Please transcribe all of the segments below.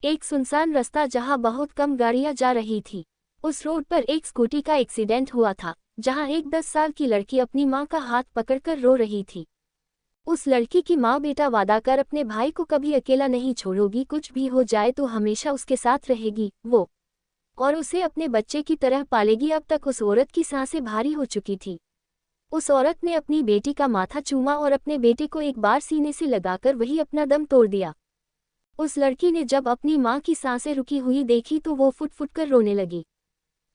एक सुनसान रास्ता जहां बहुत कम गाड़ियां जा रही थी। उस रोड पर एक स्कूटी का एक्सीडेंट हुआ था, जहां एक 10 साल की लड़की अपनी मां का हाथ पकड़कर रो रही थी। उस लड़की की मां बेटा वादा कर अपने भाई को कभी अकेला नहीं छोड़ोगी, कुछ भी हो जाए तो हमेशा उसके साथ रहेगी वो, और उसे अपने बच्चे की तरह पालेगी। अब तक उस औरत की सांसें भारी हो चुकी थी। उस औरत ने अपनी बेटी का माथा चूमा और अपने बेटे को एक बार सीने से लगाकर वही अपना दम तोड़ दिया। उस लड़की ने जब अपनी मां की सांसें रुकी हुई देखी तो वो फुट फुट कर रोने लगी।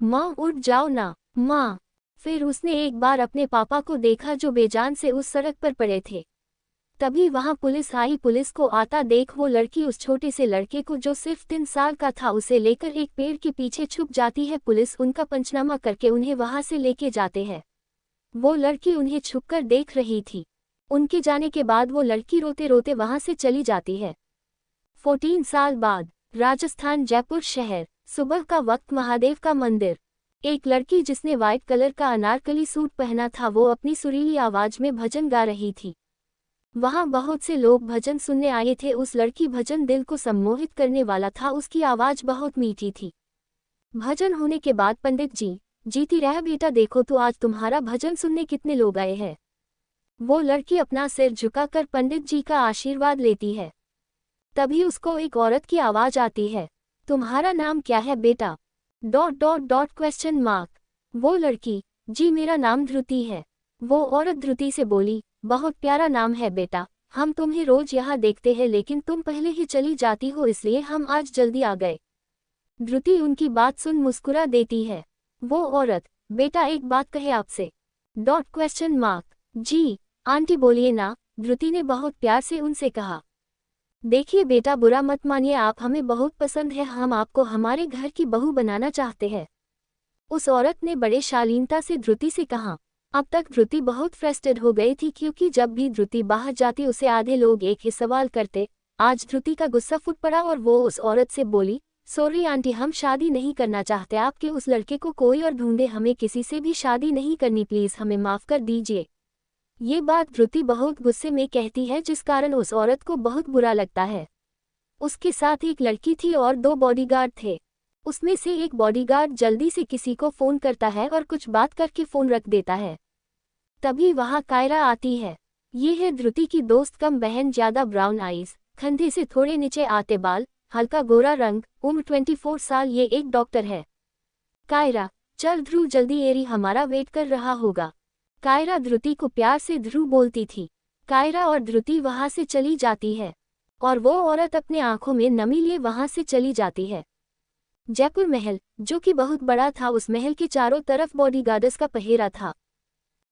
मां उठ जाओ ना, मां। फिर उसने एक बार अपने पापा को देखा जो बेजान से उस सड़क पर पड़े थे। तभी वहां पुलिस आई। पुलिस को आता देख वो लड़की उस छोटे से लड़के को जो सिर्फ 3 साल का था उसे लेकर एक पेड़ के पीछे छुप जाती है। पुलिस उनका पंचनामा करके उन्हें वहां से लेके जाते हैं। वो लड़की उन्हें छुपकर देख रही थी। उनके जाने के बाद वो लड़की रोते रोते वहां से चली जाती है। 14 साल बाद राजस्थान, जयपुर शहर। सुबह का वक्त, महादेव का मंदिर। एक लड़की जिसने व्हाइट कलर का अनारकली सूट पहना था वो अपनी सुरीली आवाज में भजन गा रही थी। वहां बहुत से लोग भजन सुनने आए थे। उस लड़की भजन दिल को सम्मोहित करने वाला था, उसकी आवाज बहुत मीठी थी। भजन होने के बाद पंडित जी, जीती रह बेटा, देखो तो आज तुम्हारा भजन सुनने कितने लोग आए हैं। वो लड़की अपना सिर झुकाकर पंडित जी का आशीर्वाद लेती है। तभी उसको एक औरत की आवाज आती है, तुम्हारा नाम क्या है बेटा? ... क्वेश्चन मार्क। वो लड़की, जी मेरा नाम ध्रुति है। वो औरत ध्रुति से बोली, बहुत प्यारा नाम है बेटा, हम तुम्हें रोज यहाँ देखते हैं लेकिन तुम पहले ही चली जाती हो इसलिए हम आज जल्दी आ गए। ध्रुति उनकी बात सुन मुस्कुरा देती है। वो औरत, बेटा एक बात कहे आपसे? ... क्वेश्चन मार्क। जी आंटी बोलिए ना, ध्रुति ने बहुत प्यार से उनसे कहा। देखिए बेटा, बुरा मत मानिए, आप हमें बहुत पसंद है, हम आपको हमारे घर की बहू बनाना चाहते हैं। उस औरत ने बड़े शालीनता से ध्रुति से कहा। अब तक ध्रुति बहुत फ्रस्ट्रेटेड हो गई थी क्योंकि जब भी ध्रुति बाहर जाती उसे आधे लोग एक ही सवाल करते। आज ध्रुति का गुस्सा फूट पड़ा और वो उस औरत से बोली, सॉरी आंटी, हम शादी नहीं करना चाहते, आपके उस लड़के को कोई और ढूंढे, हमें किसी से भी शादी नहीं करनी, प्लीज हमें माफ कर दीजिए। ये बात ध्रुति बहुत गुस्से में कहती है जिस कारण उस औरत को बहुत बुरा लगता है। उसके साथ एक लड़की थी और 2 बॉडीगार्ड थे। उसमें से एक बॉडीगार्ड जल्दी से किसी को फोन करता है और कुछ बात करके फोन रख देता है। तभी वहां कायरा आती है। ये है ध्रुति की दोस्त कम बहन, ज्यादा ब्राउन आईज, कंधे से थोड़े नीचे आते बाल, हल्का गोरा रंग, उम्र 24 साल, ये एक डॉक्टर है। कायरा, चल ध्रुव जल्दी, एरी हमारा वेट कर रहा होगा। कायरा ध्रुति को प्यार से ध्रुव बोलती थी। कायरा और ध्रुति वहां से चली जाती है और वो औरत अपने आंखों में नमी लिए वहां से चली जाती है। जयपुर महल, जो कि बहुत बड़ा था, उस महल के चारों तरफ बॉडीगार्ड्स का पहरा था।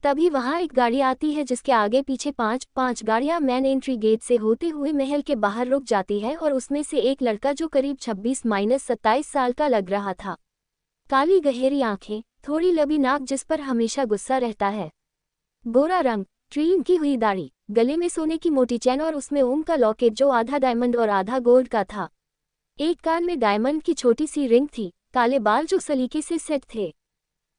तभी वहां एक गाड़ी आती है जिसके आगे पीछे 5 गाड़ियां मेन एंट्री गेट से होते हुए महल के बाहर रुक जाती है और उसमें से एक लड़का जो करीब 26-27 साल का लग रहा था। काली गहरी आंखें, थोड़ी लंबी नाक जिस पर हमेशा गुस्सा रहता है, गोरा रंग, ट्रिम की हुई दाढ़ी, गले में सोने की मोटी चैन और उसमें ओम का लॉकेट जो आधा डायमंड और आधा गोल्ड का था। एक कान में डायमंड की छोटी सी रिंग थी, काले बाल जो सलीके से सेट थे।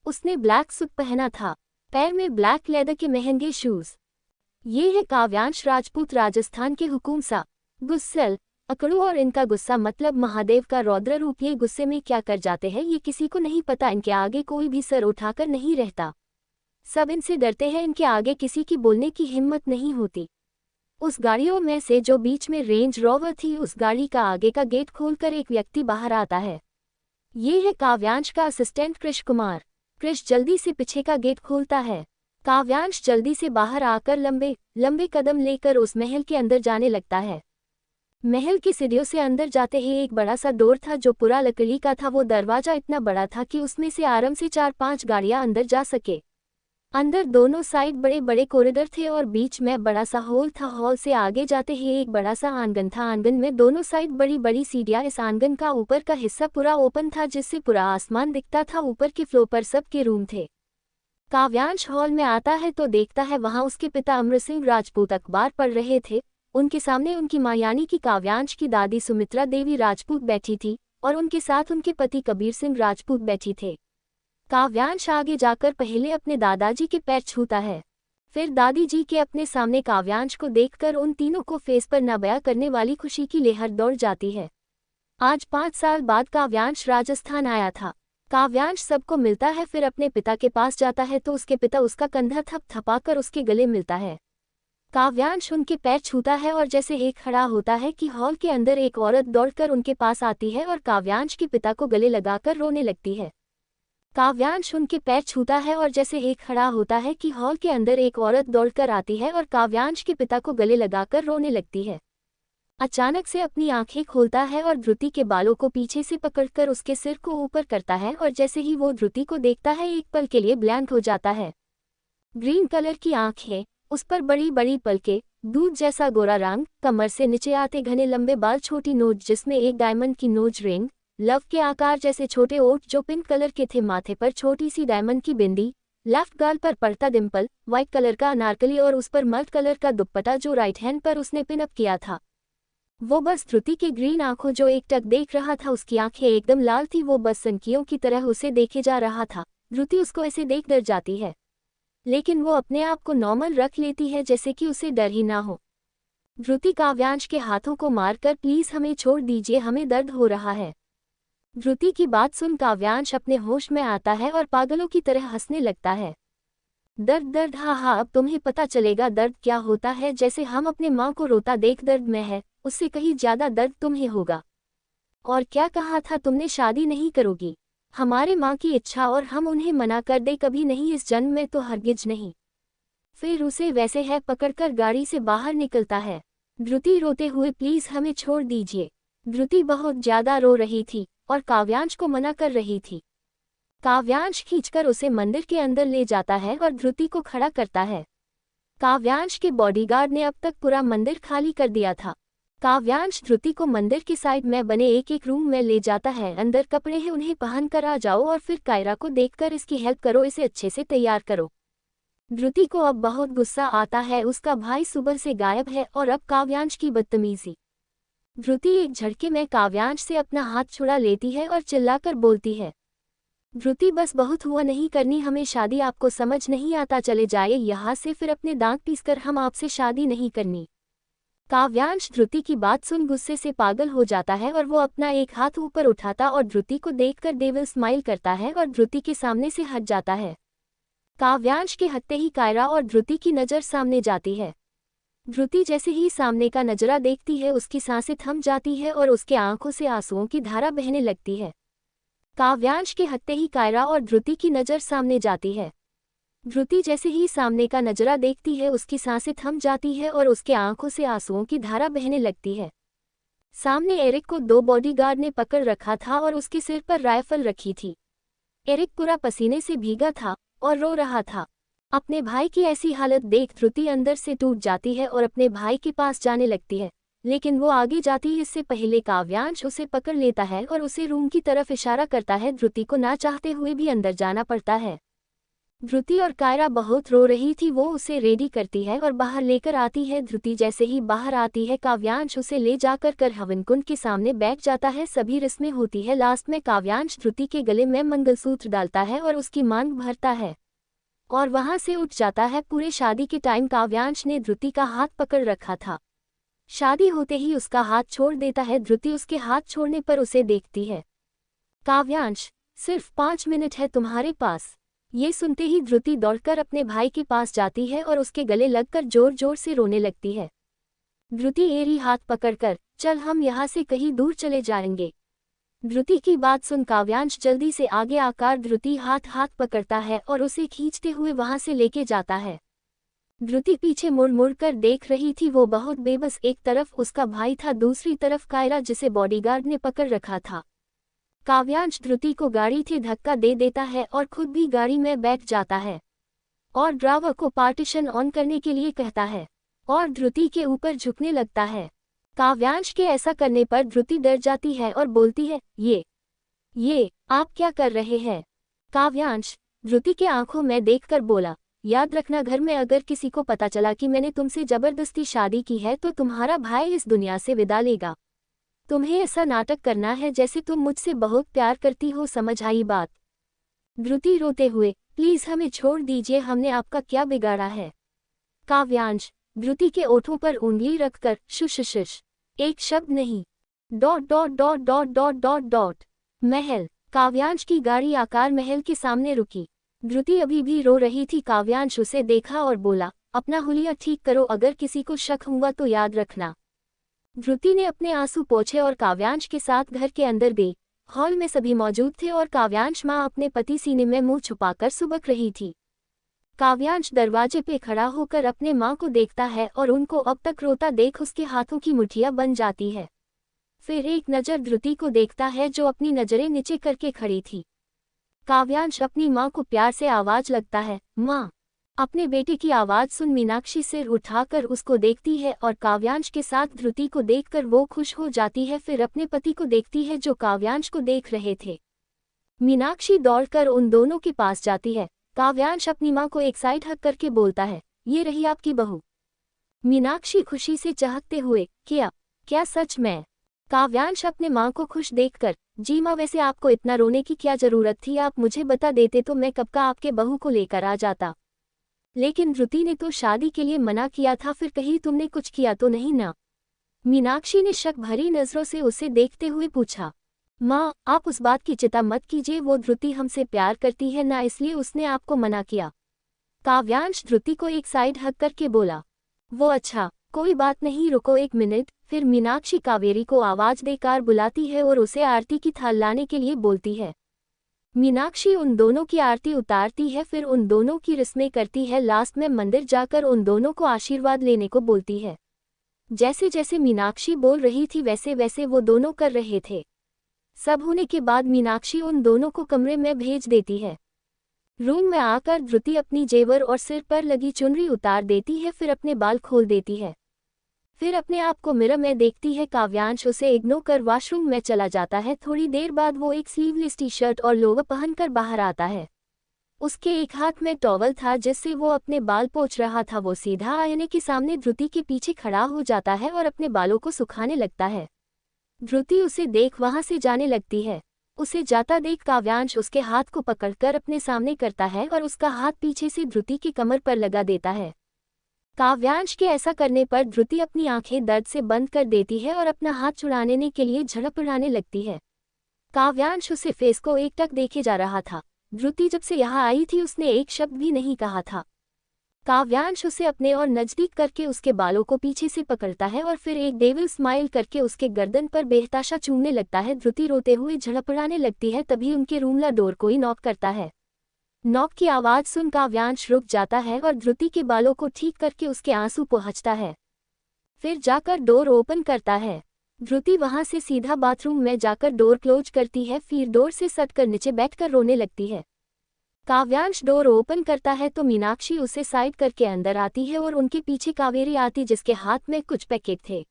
उसने ब्लैक सूट पहना था, पैर में ब्लैक लेदर के महंगे शूज। ये है काव्यांश राजपूत, राजस्थान के हुकूमसा, गुस्सेल, अकड़ू, और इनका गुस्सा मतलब महादेव का रौद्र रूप। ये गुस्से में क्या कर जाते हैं ये किसी को नहीं पता, इनके आगे कोई भी सर उठाकर नहीं रहता, सब इनसे डरते हैं, इनके आगे किसी की बोलने की हिम्मत नहीं होती। उस गाड़ियों में से जो बीच में रेंज रोवर थी, उस गाड़ी का आगे का गेट खोलकर एक व्यक्ति बाहर आता है। ये है काव्यांश का असिस्टेंट कृष कुमार। कृष जल्दी से पीछे का गेट खोलता है। काव्यांश जल्दी से बाहर आकर लंबे लंबे कदम लेकर उस महल के अंदर जाने लगता है। महल की सीढ़ियों से अंदर जाते ही एक बड़ा सा डोर था जो पूरा लकड़ी का था। वो दरवाजा इतना बड़ा था कि उसमें से आराम से 4-5 गाड़ियां अंदर जा सके। अंदर दोनों साइड बड़े बड़े कॉरिडोर थे और बीच में बड़ा सा हॉल था। हॉल से आगे जाते ही एक बड़ा सा आंगन था। आंगन में दोनों साइड बड़ी बड़ी सीढ़ियां। इस आंगन का ऊपर का हिस्सा पूरा ओपन था जिससे पूरा आसमान दिखता था। ऊपर के फ्लोर पर सबके रूम थे। काव्यांश हॉल में आता है तो देखता है वहां उसके पिता अमर सिंह राजपूत अखबार पढ़ रहे थे। उनके सामने उनकी मां यानी कि काव्यांश की दादी सुमित्रा देवी राजपूत बैठी थी और उनके साथ उनके पति कबीर सिंह राजपूत बैठी थे। काव्यांश आगे जाकर पहले अपने दादाजी के पैर छूता है, फिर दादी जी के अपने सामने काव्यांश को देखकर उन तीनों को फेस पर न बयां करने वाली खुशी की लहर दौड़ जाती है। आज 5 साल बाद काव्यांश राजस्थान आया था। काव्यांश सबको मिलता है, फिर अपने पिता के पास जाता है तो उसके पिता उसका कंधा थपथपाकर उसके गले मिलता है। काव्यांश उनके पैर छूता है और जैसे ही खड़ा होता है कि हॉल के अंदर एक औरत दौड़कर उनके पास आती है और काव्यांश के पिता को गले लगाकर रोने लगती है। काव्यांश उनके पैर छूता है और जैसे ही खड़ा होता है कि हॉल के अंदर एक औरत दौड़कर आती है और काव्यांश के पिता को गले लगाकर रोने लगती है। अचानक से अपनी आंखें खोलता है और ध्रुति के बालों को पीछे से पकड़कर उसके सिर को ऊपर करता है और जैसे ही वो ध्रुति को देखता है एक पल के लिए ब्लैंक हो जाता है। ग्रीन कलर की आंखें, उस पर बड़ी बड़ी पलकें, दूध जैसा गोरा रंग, कमर से नीचे आते घने लंबे बाल, छोटी नोज जिसमें एक डायमंड की नोज रिंग, लव के आकार जैसे छोटे ओठ जो पिंक कलर के थे, माथे पर छोटी सी डायमंड की बिंदी, लेफ्ट गाल पर पड़ता डिम्पल, व्हाइट कलर का अनारकली और उस पर मल्ट कलर का दुपट्टा जो राइट हैंड पर उसने पिनअप किया था। वो बस ध्रुति की ग्रीन आंखों जो एकटक देख रहा था, उसकी आंखें एकदम लाल थी, वो बस सनकियों की तरह उसे देखे जा रहा था। ध्रुति उसको ऐसे देख डर जाती है, लेकिन वो अपने आप को नॉर्मल रख लेती है जैसे कि उसे डर ही ना हो। ध्रुति काव्यांश के हाथों को मारकर प्लीज हमें छोड़ दीजिए, हमें दर्द हो रहा है। ध्रुति की बात सुन काव्यांश अपने होश में आता है और पागलों की तरह हंसने लगता है। दर्द दर्द, हाँ हाँ, अब तुम्हें पता चलेगा दर्द क्या होता है। जैसे हम अपने माँ को रोता देख दर्द में है, उससे कहीं ज्यादा दर्द तुम्हें होगा। और क्या कहा था तुमने, शादी नहीं करोगी? हमारे माँ की इच्छा और हम उन्हें मना कर दे, कभी नहीं, इस जन्म में तो हरगिज नहीं। फिर उसे वैसे है पकड़कर गाड़ी से बाहर निकलता है। ध्रुति रोते हुए प्लीज हमें छोड़ दीजिए। ध्रुति बहुत ज्यादा रो रही थी और काव्यांश को मना कर रही थी। काव्यांश खींचकर उसे मंदिर के अंदर ले जाता है और ध्रुति को खड़ा करता है। काव्यांश के बॉडीगार्ड ने अब तक पूरा मंदिर खाली कर दिया था। काव्यांश ध्रुति को मंदिर की साइड में बने एक एक रूम में ले जाता है। अंदर कपड़े हैं, उन्हें पहन कर आ जाओ और फिर कायरा को देखकर इसकी हेल्प करो, इसे अच्छे से तैयार करो। ध्रुति को अब बहुत गुस्सा आता है, उसका भाई सुबह से गायब है और अब काव्यांश की बदतमीजी। ध्रुति एक झटके में काव्यांश से अपना हाथ छुड़ा लेती है और चिल्लाकर बोलती है, ध्रुति बस बहुत हुआ, नहीं करनी हमें शादी, आपको समझ नहीं आता, चले जाए यहाँ से, फिर अपने दांत पीसकर हम आपसे शादी नहीं करनी। काव्यांश ध्रुति की बात सुन गुस्से से पागल हो जाता है और वो अपना एक हाथ ऊपर उठाता और ध्रुति को देखकर डेविल स्माइल करता है और ध्रुति के सामने से हट जाता है। काव्यांश के हटते ही कायरा और ध्रुति की नज़र सामने जाती है। ध्रुति जैसे ही सामने का नजरा देखती है उसकी सांसें थम जाती है और उसके आंखों से आंसुओं की धारा बहने लगती है। काव्यांश के हटते ही कायरा और ध्रुति की नज़र सामने जाती है। ध्रुति जैसे ही सामने का नजरा देखती है उसकी सांसें थम जाती है और उसके आंखों से आंसुओं की धारा बहने लगती है। सामने एरिक को 2 बॉडीगार्ड ने पकड़ रखा था और उसके सिर पर राइफल रखी थी। एरिक पूरा पसीने से भीगा था और रो रहा था। अपने भाई की ऐसी हालत देख ध्रुति अंदर से टूट जाती है और अपने भाई के पास जाने लगती है, लेकिन वो आगे जाती है इससे पहले काव्यांश उसे पकड़ लेता है और उसे रूम की तरफ इशारा करता है। ध्रुति को ना चाहते हुए भी अंदर जाना पड़ता है। ध्रुति और कायरा बहुत रो रही थी, वो उसे रेडी करती है और बाहर लेकर आती है। ध्रुति जैसे ही बाहर आती है काव्यांश उसे ले जाकर कर हवनकुंड के सामने बैठ जाता है। सभी रस्में होती है। लास्ट में काव्यांश ध्रुति के गले में मंगलसूत्र डालता है और उसकी मांग भरता है और वहां से उठ जाता है। पूरे शादी के टाइम काव्यांश ने ध्रुति का हाथ पकड़ रखा था। शादी होते ही उसका हाथ छोड़ देता है। ध्रुति उसके हाथ छोड़ने पर उसे देखती है। काव्यांश, सिर्फ 5 मिनट है तुम्हारे पास। ये सुनते ही ध्रुति दौड़कर अपने भाई के पास जाती है और उसके गले लगकर जोर जोर से रोने लगती है। ध्रुति एरी हाथ पकड़कर, चल हम यहाँ से कहीं दूर चले जाएंगे। ध्रुति की बात सुन काव्यांश जल्दी से आगे आकर ध्रुति हाथ पकड़ता है और उसे खींचते हुए वहां से लेके जाता है। ध्रुति पीछे मुड़ मुड़ कर देख रही थी, वो बहुत बेबस। एक तरफ उसका भाई था, दूसरी तरफ कायरा जिसे बॉडीगार्ड ने पकड़ रखा था। काव्यांश ध्रुति को गाड़ी से धक्का दे देता है और खुद भी गाड़ी में बैठ जाता है और ड्राइवर को पार्टीशन ऑन करने के लिए कहता है और ध्रुति के ऊपर झुकने लगता है। काव्यांश के ऐसा करने पर ध्रुति डर जाती है और बोलती है, ये आप क्या कर रहे हैं? काव्यांश ध्रुति के आंखों में देखकर बोला, याद रखना घर में अगर किसी को पता चला कि मैंने तुमसे जबरदस्ती शादी की है तो तुम्हारा भाई इस दुनिया से विदा लेगा। तुम्हें ऐसा नाटक करना है जैसे तुम मुझसे बहुत प्यार करती हो, समझ आई बात? ध्रुति रोते हुए, प्लीज हमें छोड़ दीजिए, हमने आपका क्या बिगाड़ा है? काव्यांश ध्रुति के ओठों पर उंगली रखकर, शुश, एक शब्द नहीं। Dot dot dot dot dot dot dot. महल। काव्यांश की गाड़ी आकार महल के सामने रुकी। धृति अभी भी रो रही थी। काव्यांश उसे देखा और बोला, अपना हुलिया ठीक करो, अगर किसी को शक हुआ तो याद रखना। धृति ने अपने आंसू पोंछे और काव्यांश के साथ घर के अंदर गई। हॉल में सभी मौजूद थे और काव्यांश माँ अपने पति सीने में मुंह छुपाकर सुबक रही थी। काव्यांश दरवाजे पे खड़ा होकर अपने माँ को देखता है और उनको अब तक रोता देख उसके हाथों की मुठ्ठियां बन जाती है। फिर एक नज़र धृति को देखता है जो अपनी नज़रें नीचे करके खड़ी थी। काव्यांश अपनी माँ को प्यार से आवाज लगता है, माँ। अपने बेटे की आवाज सुन मीनाक्षी सिर उठाकर उसको देखती है और काव्यांश के साथ धृति को देखकर वो खुश हो जाती है। फिर अपने पति को देखती है जो काव्यांश को देख रहे थे। मीनाक्षी दौड़कर उन दोनों के पास जाती है। काव्यांश अपनी माँ को एक साइड हक करके बोलता है, ये रही आपकी बहू। मीनाक्षी खुशी से चहकते हुए, क्या सच में? काव्यांश अपने माँ को खुश देखकर, जी माँ, वैसे आपको इतना रोने की क्या जरूरत थी? आप मुझे बता देते तो मैं कब का आपके बहू को लेकर आ जाता। लेकिन धृति ने तो शादी के लिए मना किया था, फिर कहीं तुमने कुछ किया तो नहीं ना? मीनाक्षी ने शक भरी नजरों से उसे देखते हुए पूछा। माँ, आप उस बात की चिंता मत कीजिए, वो धृति हमसे प्यार करती है ना, इसलिए उसने आपको मना किया। काव्यांश धृति को एक साइड हक करके बोला। वो अच्छा, कोई बात नहीं, रुको एक मिनट। फिर मीनाक्षी कावेरी को आवाज देकर बुलाती है और उसे आरती की थाल लाने के लिए बोलती है। मीनाक्षी उन दोनों की आरती उतारती है, फिर उन दोनों की रस्में करती है। लास्ट में मंदिर जाकर उन दोनों को आशीर्वाद लेने को बोलती है। जैसे जैसे मीनाक्षी बोल रही थी वैसे वैसे वो दोनों कर रहे थे। सब होने के बाद मीनाक्षी उन दोनों को कमरे में भेज देती है। रूम में आकर धृति अपनी जेवर और सिर पर लगी चुनरी उतार देती है, फिर अपने बाल खोल देती है। फिर अपने आप को मिरर में देखती है। काव्यांश उसे इग्नोर कर वॉशरूम में चला जाता है। थोड़ी देर बाद वो एक स्लीवलेस टी शर्ट और लोअर पहनकर बाहर आता है। उसके एक हाथ में टॉवल था जिससे वो अपने बाल पोंछ रहा था। वो सीधा आईने के सामने धृति के पीछे खड़ा हो जाता है और अपने बालों को सुखाने लगता है। धृति उसे देख वहां से जाने लगती है। उसे जाता देख काव्यांश उसके हाथ को पकड़कर अपने सामने करता है और उसका हाथ पीछे से धृति की कमर पर लगा देता है। काव्यांश के ऐसा करने पर धृति अपनी आंखें दर्द से बंद कर देती है और अपना हाथ छुड़ाने के लिए झड़पड़ाने लगती है। काव्यांश उसे फेस को एकटक देखे जा रहा था। धृति जब से यहाँ आई थी उसने एक शब्द भी नहीं कहा था। काव्यांश उसे अपने और नजदीक करके उसके बालों को पीछे से पकड़ता है और फिर एक डेविल स्माइल करके उसके गर्दन पर बेहताशा चूमने लगता है। धृति रोते हुए झड़पड़ाने लगती है। तभी उनके रूम डोर कोई नॉक करता है। नॉक की आवाज सुन काव्यांश रुक जाता है और धृति के बालों को ठीक करके उसके आंसू पोंछता है। फिर जाकर डोर ओपन करता है। धृति वहां से सीधा बाथरूम में जाकर डोर क्लोज करती है। फिर डोर से सटकर नीचे बैठकर रोने लगती है। काव्यांश डोर ओपन करता है तो मीनाक्षी उसे साइड करके अंदर आती है और उनके पीछे कावेरी आती जिसके हाथ में कुछ पैकेट थे।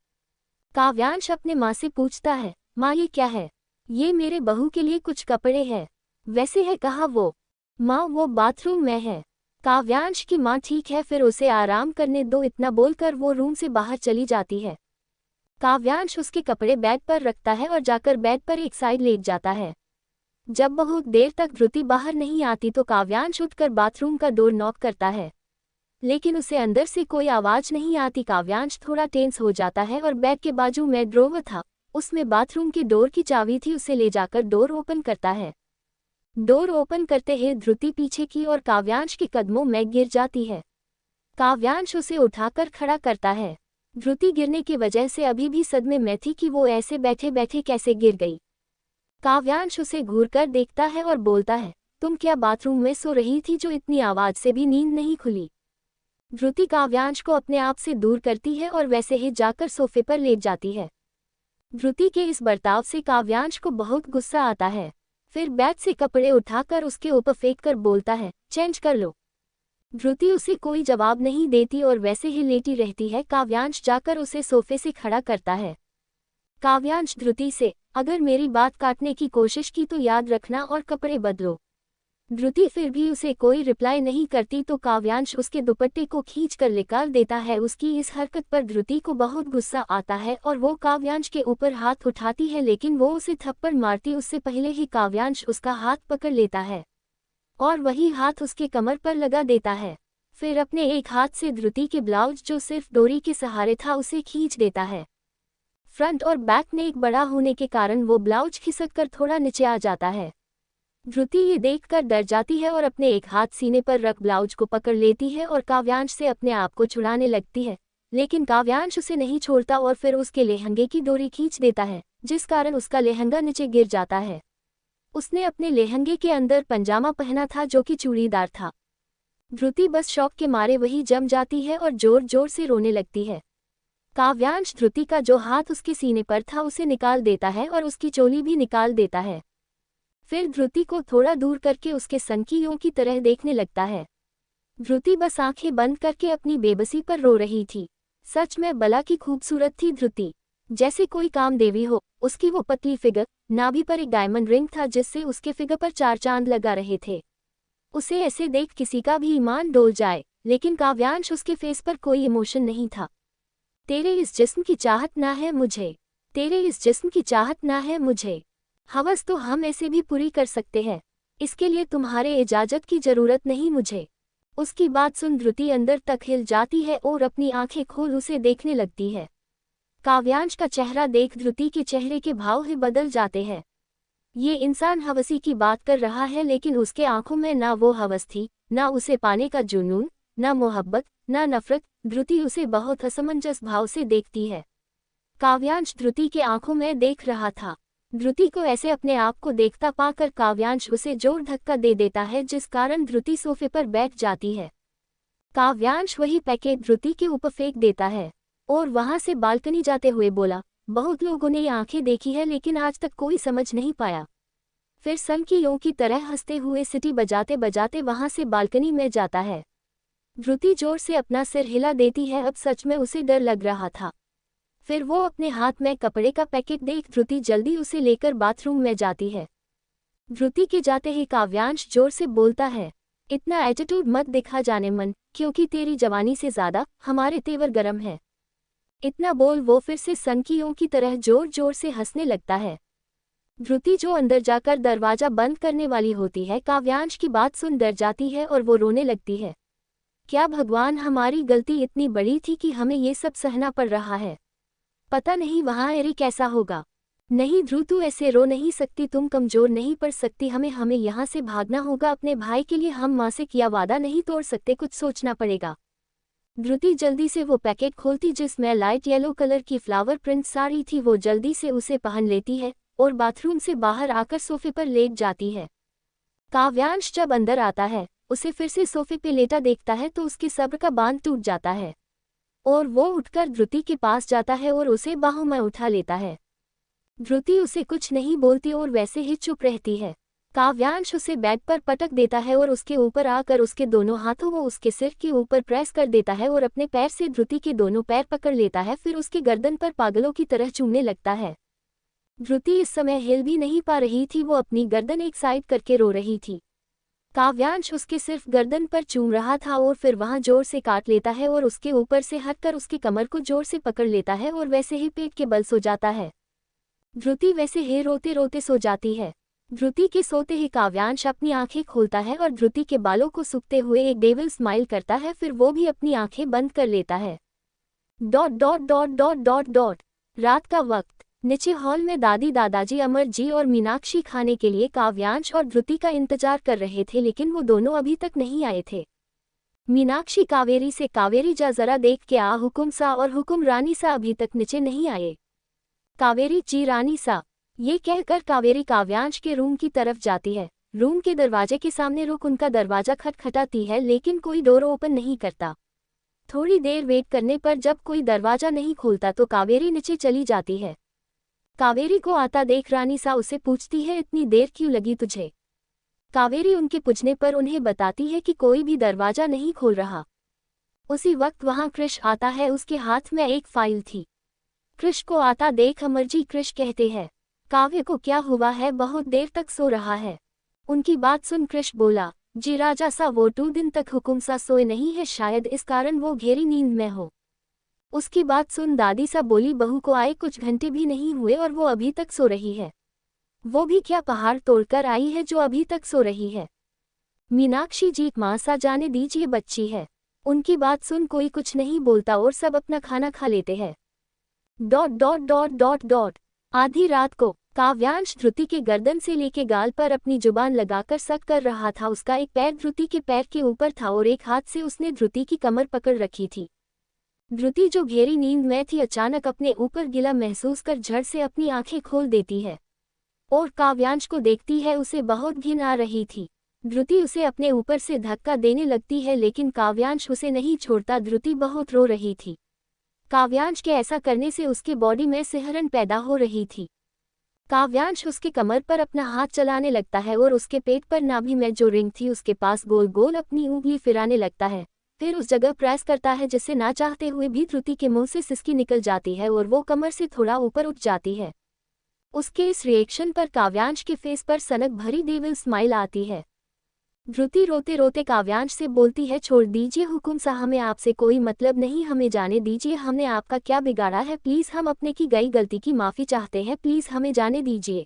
काव्यांश अपने माँ से पूछता है, माँ ये क्या है? ये मेरे बहू के लिए कुछ कपड़े हैं। वैसे है कहाँ वो? माँ वो बाथरूम में है। काव्यांश की माँ ठीक है, फिर उसे आराम करने दो, इतना बोलकर वो रूम से बाहर चली जाती है। काव्यांश उसके कपड़े बेड पर रखता है और जाकर बेड पर एक साइड लेट जाता है। जब बहुत देर तक धृति बाहर नहीं आती तो काव्यांश उठकर बाथरूम का डोर नॉक करता है, लेकिन उसे अंदर से कोई आवाज नहीं आती। काव्यांश थोड़ा टेंस हो जाता है और बेड के बाजू में ड्रॉवर था, उसमें बाथरूम के डोर की चाबी थी। उसे ले जाकर डोर ओपन करता है। डोर ओपन करते ही धृति पीछे की और काव्यांश के कदमों में गिर जाती है। काव्यांश उसे उठाकर खड़ा करता है। धृति गिरने की वजह से अभी भी सदमे में थी कि वो ऐसे बैठे बैठे कैसे गिर गई। काव्यांश उसे घूरकर देखता है और बोलता है, तुम क्या बाथरूम में सो रही थी जो इतनी आवाज से भी नींद नहीं खुली? धृति काव्यांश को अपने आप से दूर करती है और वैसे ही जाकर सोफे पर लेट जाती है। धृति के इस बर्ताव से काव्यांश को बहुत गुस्सा आता है। फिर बेड से कपड़े उठाकर उसके ऊपर फेंककर बोलता है, चेंज कर लो। धृति उसे कोई जवाब नहीं देती और वैसे ही लेटी रहती है। काव्यांश जाकर उसे सोफे से खड़ा करता है। काव्यांश धृति से, अगर मेरी बात काटने की कोशिश की तो याद रखना और कपड़े बदलो। धृति फिर भी उसे कोई रिप्लाई नहीं करती तो काव्यांश उसके दुपट्टे को खींचकर निकाल देता है। उसकी इस हरकत पर धृति को बहुत गुस्सा आता है और वो काव्यांश के ऊपर हाथ उठाती है, लेकिन वो उसे थप्पड़ मारती उससे पहले ही काव्यांश उसका हाथ पकड़ लेता है और वही हाथ उसके कमर पर लगा देता है। फिर अपने एक हाथ से धृति के ब्लाउज जो सिर्फ डोरी के सहारे था उसे खींच देता है। फ्रंट और बैक नेक बड़ा होने के कारण वो ब्लाउज खिसककर थोड़ा नीचे आ जाता है। धृति ये देखकर डर जाती है और अपने एक हाथ सीने पर रख ब्लाउज को पकड़ लेती है और काव्यांश से अपने आप को छुड़ाने लगती है, लेकिन काव्यांश उसे नहीं छोड़ता और फिर उसके लहंगे की डोरी खींच देता है, जिस कारण उसका लहंगा नीचे गिर जाता है। उसने अपने लहंगे के अंदर पंजामा पहना था जो कि चूड़ीदार था। धृति बस शौक के मारे वही जम जाती है और जोर जोर से रोने लगती है। काव्यांश धृति का जो हाथ उसके सीने पर था उसे निकाल देता है और उसकी चोली भी निकाल देता है। फिर धृति को थोड़ा दूर करके उसके संकीयों की तरह देखने लगता है। धृति बस आंखें बंद करके अपनी बेबसी पर रो रही थी। सच में बला की खूबसूरत थी धृति, जैसे कोई कामदेवी हो। उसकी वो पतली फिगर, नाभि पर एक डायमंड रिंग था जिससे उसके फिगर पर 4 चांद लगा रहे थे। उसे ऐसे देख किसी का भी ईमान डोल जाए, लेकिन काव्यांश उसके फेस पर कोई इमोशन नहीं था। तेरे इस जिस्म की चाहत ना है मुझे, तेरे इस जिस्म की चाहत ना है मुझे। हवस तो हम ऐसे भी पूरी कर सकते हैं, इसके लिए तुम्हारे इजाजत की जरूरत नहीं मुझे। उसकी बात सुन धृति अंदर तक हिल जाती है और अपनी आंखें खोल उसे देखने लगती है। काव्यांश का चेहरा देख धृति के चेहरे के भाव ही बदल जाते हैं। ये इंसान हवसी की बात कर रहा है, लेकिन उसके आंखों में ना वो हवस थी, ना उसे पाने का जुनून, ना मोहब्बत, ना नफरत। धृति उसे बहुत असमंजस भाव से देखती है। काव्यांश धृति के आंखों में देख रहा था। धृति को ऐसे अपने आप को देखता पाकर काव्यांश उसे जोर धक्का दे देता है, जिस कारण धृति सोफे पर बैठ जाती है। काव्यांश वही पैकेट धृति के ऊपर फेंक देता है और वहां से बालकनी जाते हुए बोला, बहुत लोगों ने ये आंखें देखी है लेकिन आज तक कोई समझ नहीं पाया। फिर संकियों की तरह हंसते हुए सीटी बजाते बजाते वहां से बालकनी में जाता है। धृति जोर से अपना सिर हिला देती है, अब सच में उसे डर लग रहा था। फिर वो अपने हाथ में कपड़े का पैकेट देख धृति जल्दी उसे लेकर बाथरूम में जाती है। धृति के जाते ही काव्यांश जोर से बोलता है, इतना एटीट्यूड मत दिखा जाने मन, क्योंकि तेरी जवानी से ज्यादा हमारे तेवर गरम है। इतना बोल वो फिर से संकियों की तरह जोर जोर से हंसने लगता है। धृति जो अंदर जाकर दरवाजा बंद करने वाली होती है, काव्यांश की बात सुन डर जाती है और वो रोने लगती है। क्या भगवान, हमारी गलती इतनी बड़ी थी कि हमें ये सब सहना पड़ रहा है। पता नहीं वहाँ एरी कैसा होगा। नहीं ध्रुव, तू ऐसे रो नहीं सकती, तुम कमजोर नहीं पड़ सकती। हमें यहाँ से भागना होगा अपने भाई के लिए। हम माँ से किया वादा नहीं तोड़ सकते, कुछ सोचना पड़ेगा। धृति जल्दी से वो पैकेट खोलती जिसमें लाइट येलो कलर की फ्लावर प्रिंट साड़ी थी। वो जल्दी से उसे पहन लेती है और बाथरूम से बाहर आकर सोफे पर लेट जाती है। काव्यांश जब अंदर आता है, उसे फिर से सोफे पे लेटा देखता है तो उसके सब्र का बांध टूट जाता है और वो उठकर धृति के पास जाता है और उसे बाहों में उठा लेता है। धृति उसे कुछ नहीं बोलती और वैसे ही चुप रहती है। काव्यांश उसे बेड पर पटक देता है और उसके ऊपर आकर उसके दोनों हाथों वो उसके सिर के ऊपर प्रेस कर देता है और अपने पैर से धृति के दोनों पैर पकड़ लेता है। फिर उसके गर्दन पर पागलों की तरह चूमने लगता है। धृति इस समय हिल भी नहीं पा रही थी, वो अपनी गर्दन एक साइड करके रो रही थी। काव्यांश उसके सिर्फ गर्दन पर चूम रहा था और फिर वहां जोर से काट लेता है और उसके ऊपर से हटकर उसकी कमर को जोर से पकड़ लेता है और वैसे ही पेट के बल सो जाता है। धृति वैसे ही रोते रोते सो जाती है। धृति के सोते ही काव्यांश अपनी आंखें खोलता है और धृति के बालों को सूखते हुए एक डेविल स्माइल करता है। फिर वो भी अपनी आंखें बंद कर लेता है। ... रात का वक्त। नीचे हॉल में दादी दादाजी अमर जी और मीनाक्षी खाने के लिए काव्यांश और धृति का इंतजार कर रहे थे, लेकिन वो दोनों अभी तक नहीं आए थे। मीनाक्षी कावेरी से, कावेरी जा जरा देख के आ हुकुम सा, और हुकुम रानी सा अभी तक नीचे नहीं आए। कावेरी जी रानी सा, ये कहकर कावेरी काव्यांश के रूम की तरफ जाती है। रूम के दरवाजे के सामने रुक उनका दरवाजा खटखटाती है, लेकिन कोई डोर ओपन नहीं करता। थोड़ी देर वेट करने पर जब कोई दरवाजा नहीं खोलता तो कावेरी नीचे चली जाती है। कावेरी को आता देख रानी सा उसे पूछती है, इतनी देर क्यों लगी तुझे। कावेरी उनके पूछने पर उन्हें बताती है कि कोई भी दरवाजा नहीं खोल रहा। उसी वक्त वहां कृष आता है, उसके हाथ में एक फाइल थी। कृष को आता देख अमरजी कृष कहते हैं, काव्य को क्या हुआ है, बहुत देर तक सो रहा है। उनकी बात सुन कृष बोला, जी राजा सा, वो 2 दिन तक हुकुम सा सोए नहीं है, शायद इस कारण वो गहरी नींद में हो। उसकी बात सुन दादी सा बोली, बहू को आए कुछ घंटे भी नहीं हुए और वो अभी तक सो रही है। वो भी क्या पहाड़ तोड़कर आई है जो अभी तक सो रही है। मीनाक्षी जी, माँ सा जाने दीजिए, बच्ची है। उनकी बात सुन कोई कुछ नहीं बोलता और सब अपना खाना खा लेते हैं। Dot dot dot dot dot. आधी रात को काव्यांश ध्रुति के गर्दन से लेके गाल पर अपनी जुबान लगाकर सक कर रहा था। उसका एक पैर ध्रुति के पैर के ऊपर था और एक हाथ से उसने ध्रुति की कमर पकड़ रखी थी। ध्रुति जो गहरी नींद में थी अचानक अपने ऊपर गिला महसूस कर झट से अपनी आंखें खोल देती है और काव्यांश को देखती है। उसे बहुत घिन आ रही थी। ध्रुति उसे अपने ऊपर से धक्का देने लगती है लेकिन काव्यांश उसे नहीं छोड़ता। ध्रुति बहुत रो रही थी। काव्यांश के ऐसा करने से उसके बॉडी में सिहरन पैदा हो रही थी। काव्यांश उसके कमर पर अपना हाथ चलाने लगता है और उसके पेट पर नाभि में जो रिंग थी उसके पास गोल गोल अपनी उंगली फिराने लगता है। फिर उस जगह प्रेस करता है जिससे ना चाहते हुए भी ध्रुति के मुंह से सिसकी निकल जाती है और वो कमर से थोड़ा ऊपर उठ जाती है। उसके इस रिएक्शन पर काव्यांश के फेस पर सनक भरी डेविल स्माइल आती है। ध्रुति रोते रोते काव्यांश से बोलती है, छोड़ दीजिए हुकुम सा, हमें आपसे कोई मतलब नहीं, हमें जाने दीजिए। हमने आपका क्या बिगाड़ा है? प्लीज़ हम अपने की गई गलती की माफ़ी चाहते हैं। प्लीज़ हमें जाने दीजिए,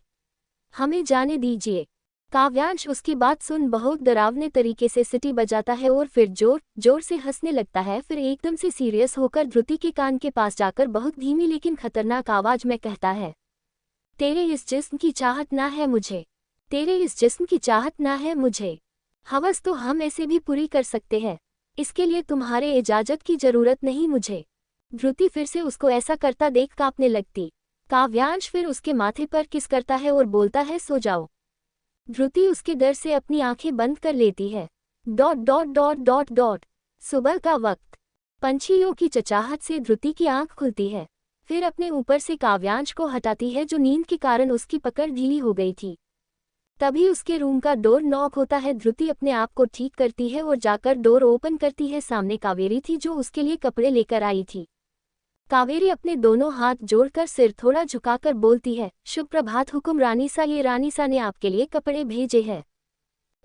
हमें जाने दीजिए। काव्यांश उसकी बात सुन बहुत डरावने तरीके से सीटी बजाता है और फिर जोर जोर से हंसने लगता है। फिर एकदम से सीरियस होकर ध्रुति के कान के पास जाकर बहुत धीमी लेकिन खतरनाक आवाज में कहता है, तेरे इस जिस्म की चाहत ना है मुझे, तेरे इस जिस्म की चाहत ना है मुझे। हवस तो हम ऐसे भी पूरी कर सकते हैं, इसके लिए तुम्हारे इजाजत की जरूरत नहीं मुझे। ध्रुति फिर से उसको ऐसा करता देख कांपने लगती। काव्यांश फिर उसके माथे पर किस करता है और बोलता है, सो जाओ। ध्रुति उसके डर से अपनी आंखें बंद कर लेती है। Dot dot dot dot dot. सुबह का वक्त। पंछियों की चचाहट से ध्रुति की आंख खुलती है। फिर अपने ऊपर से काव्यांश को हटाती है जो नींद के कारण उसकी पकड़ ढीली हो गई थी। तभी उसके रूम का डोर नॉक होता है। ध्रुति अपने आप को ठीक करती है और जाकर डोर ओपन करती है। सामने कावेरी थी जो उसके लिए कपड़े लेकर आई थी। कावेरी अपने दोनों हाथ जोड़कर सिर थोड़ा झुकाकर बोलती है, शुभ प्रभात हुकुम रानी सा, ये रानी सा ने आपके लिए कपड़े भेजे हैं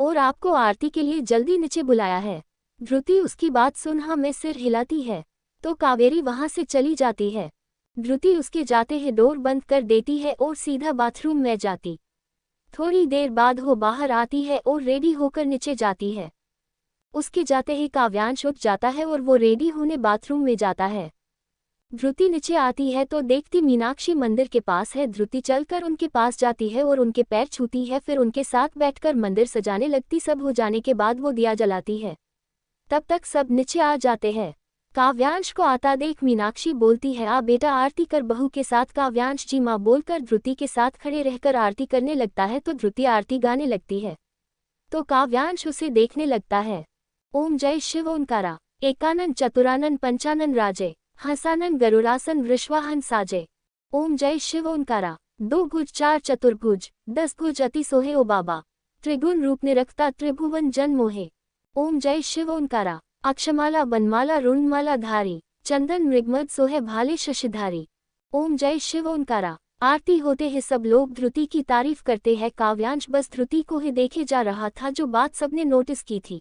और आपको आरती के लिए जल्दी नीचे बुलाया है। ध्रुति उसकी बात सुन हाँ में सिर हिलाती है तो कावेरी वहां से चली जाती है। ध्रुति उसके जाते ही डोर बंद कर देती है और सीधा बाथरूम में जाती। थोड़ी देर बाद वो बाहर आती है और रेडी होकर नीचे जाती है। उसके जाते ही काव्यांश उठ जाता है और वो रेडी होने बाथरूम में जाता है। ध्रुति नीचे आती है तो देखती मीनाक्षी मंदिर के पास है। ध्रुति चलकर उनके पास जाती है और उनके पैर छूती है। फिर उनके साथ बैठकर मंदिर सजाने लगती। सब हो जाने के बाद वो दिया जलाती है। तब तक सब नीचे आ जाते हैं। काव्यांश को आता देख मीनाक्षी बोलती है, आ बेटा आरती कर बहू के साथ। काव्यांश जी माँ बोलकर ध्रुति के साथ खड़े रहकर आरती करने लगता है तो ध्रुति आरती गाने लगती है तो काव्यांश उसे देखने लगता है। ओम जय शिव ओंकारा, एकानन चतुरानन पंचानन राजे, हंसानन गरुड़ासन वृश्वाहन साजे। ओम जय शिव ओंकारा। 2 भुज 4 चतुर्भुज 10 भुज अति सोहे ओ बाबा, त्रिगुण रूप निरखता त्रिभुवन जन मोहे। ओम जय शिव ओंकारा। अक्षमाला बनमाला रुणमाला धारी, चंदन मृगमद सोहे भाले शशिधारी। ओम जय शिव ओंकारा। आरती होते ही सब लोग ध्रुति की तारीफ करते हैं। काव्यांश बस ध्रुति को ही देखे जा रहा था जो बात सबने नोटिस की थी।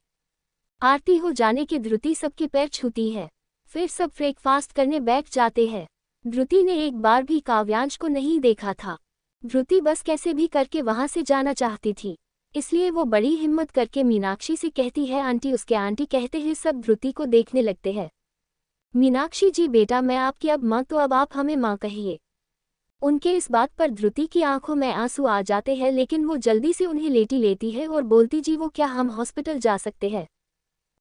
आरती हो जाने के ध्रुति सबके पैर छूती है। फिर सब ब्रेकफास्ट करने बैठ जाते हैं। ध्रुति ने एक बार भी काव्यांश को नहीं देखा था। ध्रुति बस कैसे भी करके वहां से जाना चाहती थी, इसलिए वो बड़ी हिम्मत करके मीनाक्षी से कहती है, आंटी। उसके आंटी कहते हैं सब ध्रुति को देखने लगते हैं। मीनाक्षी जी बेटा मैं आपकी अब माँ, तो अब आप हमें माँ कहिए। उनके इस बात पर ध्रुति की आंखों में आंसू आ जाते हैं लेकिन वो जल्दी से उन्हें लेटी लेती है और बोलती, जी वो क्या हम हॉस्पिटल जा सकते हैं।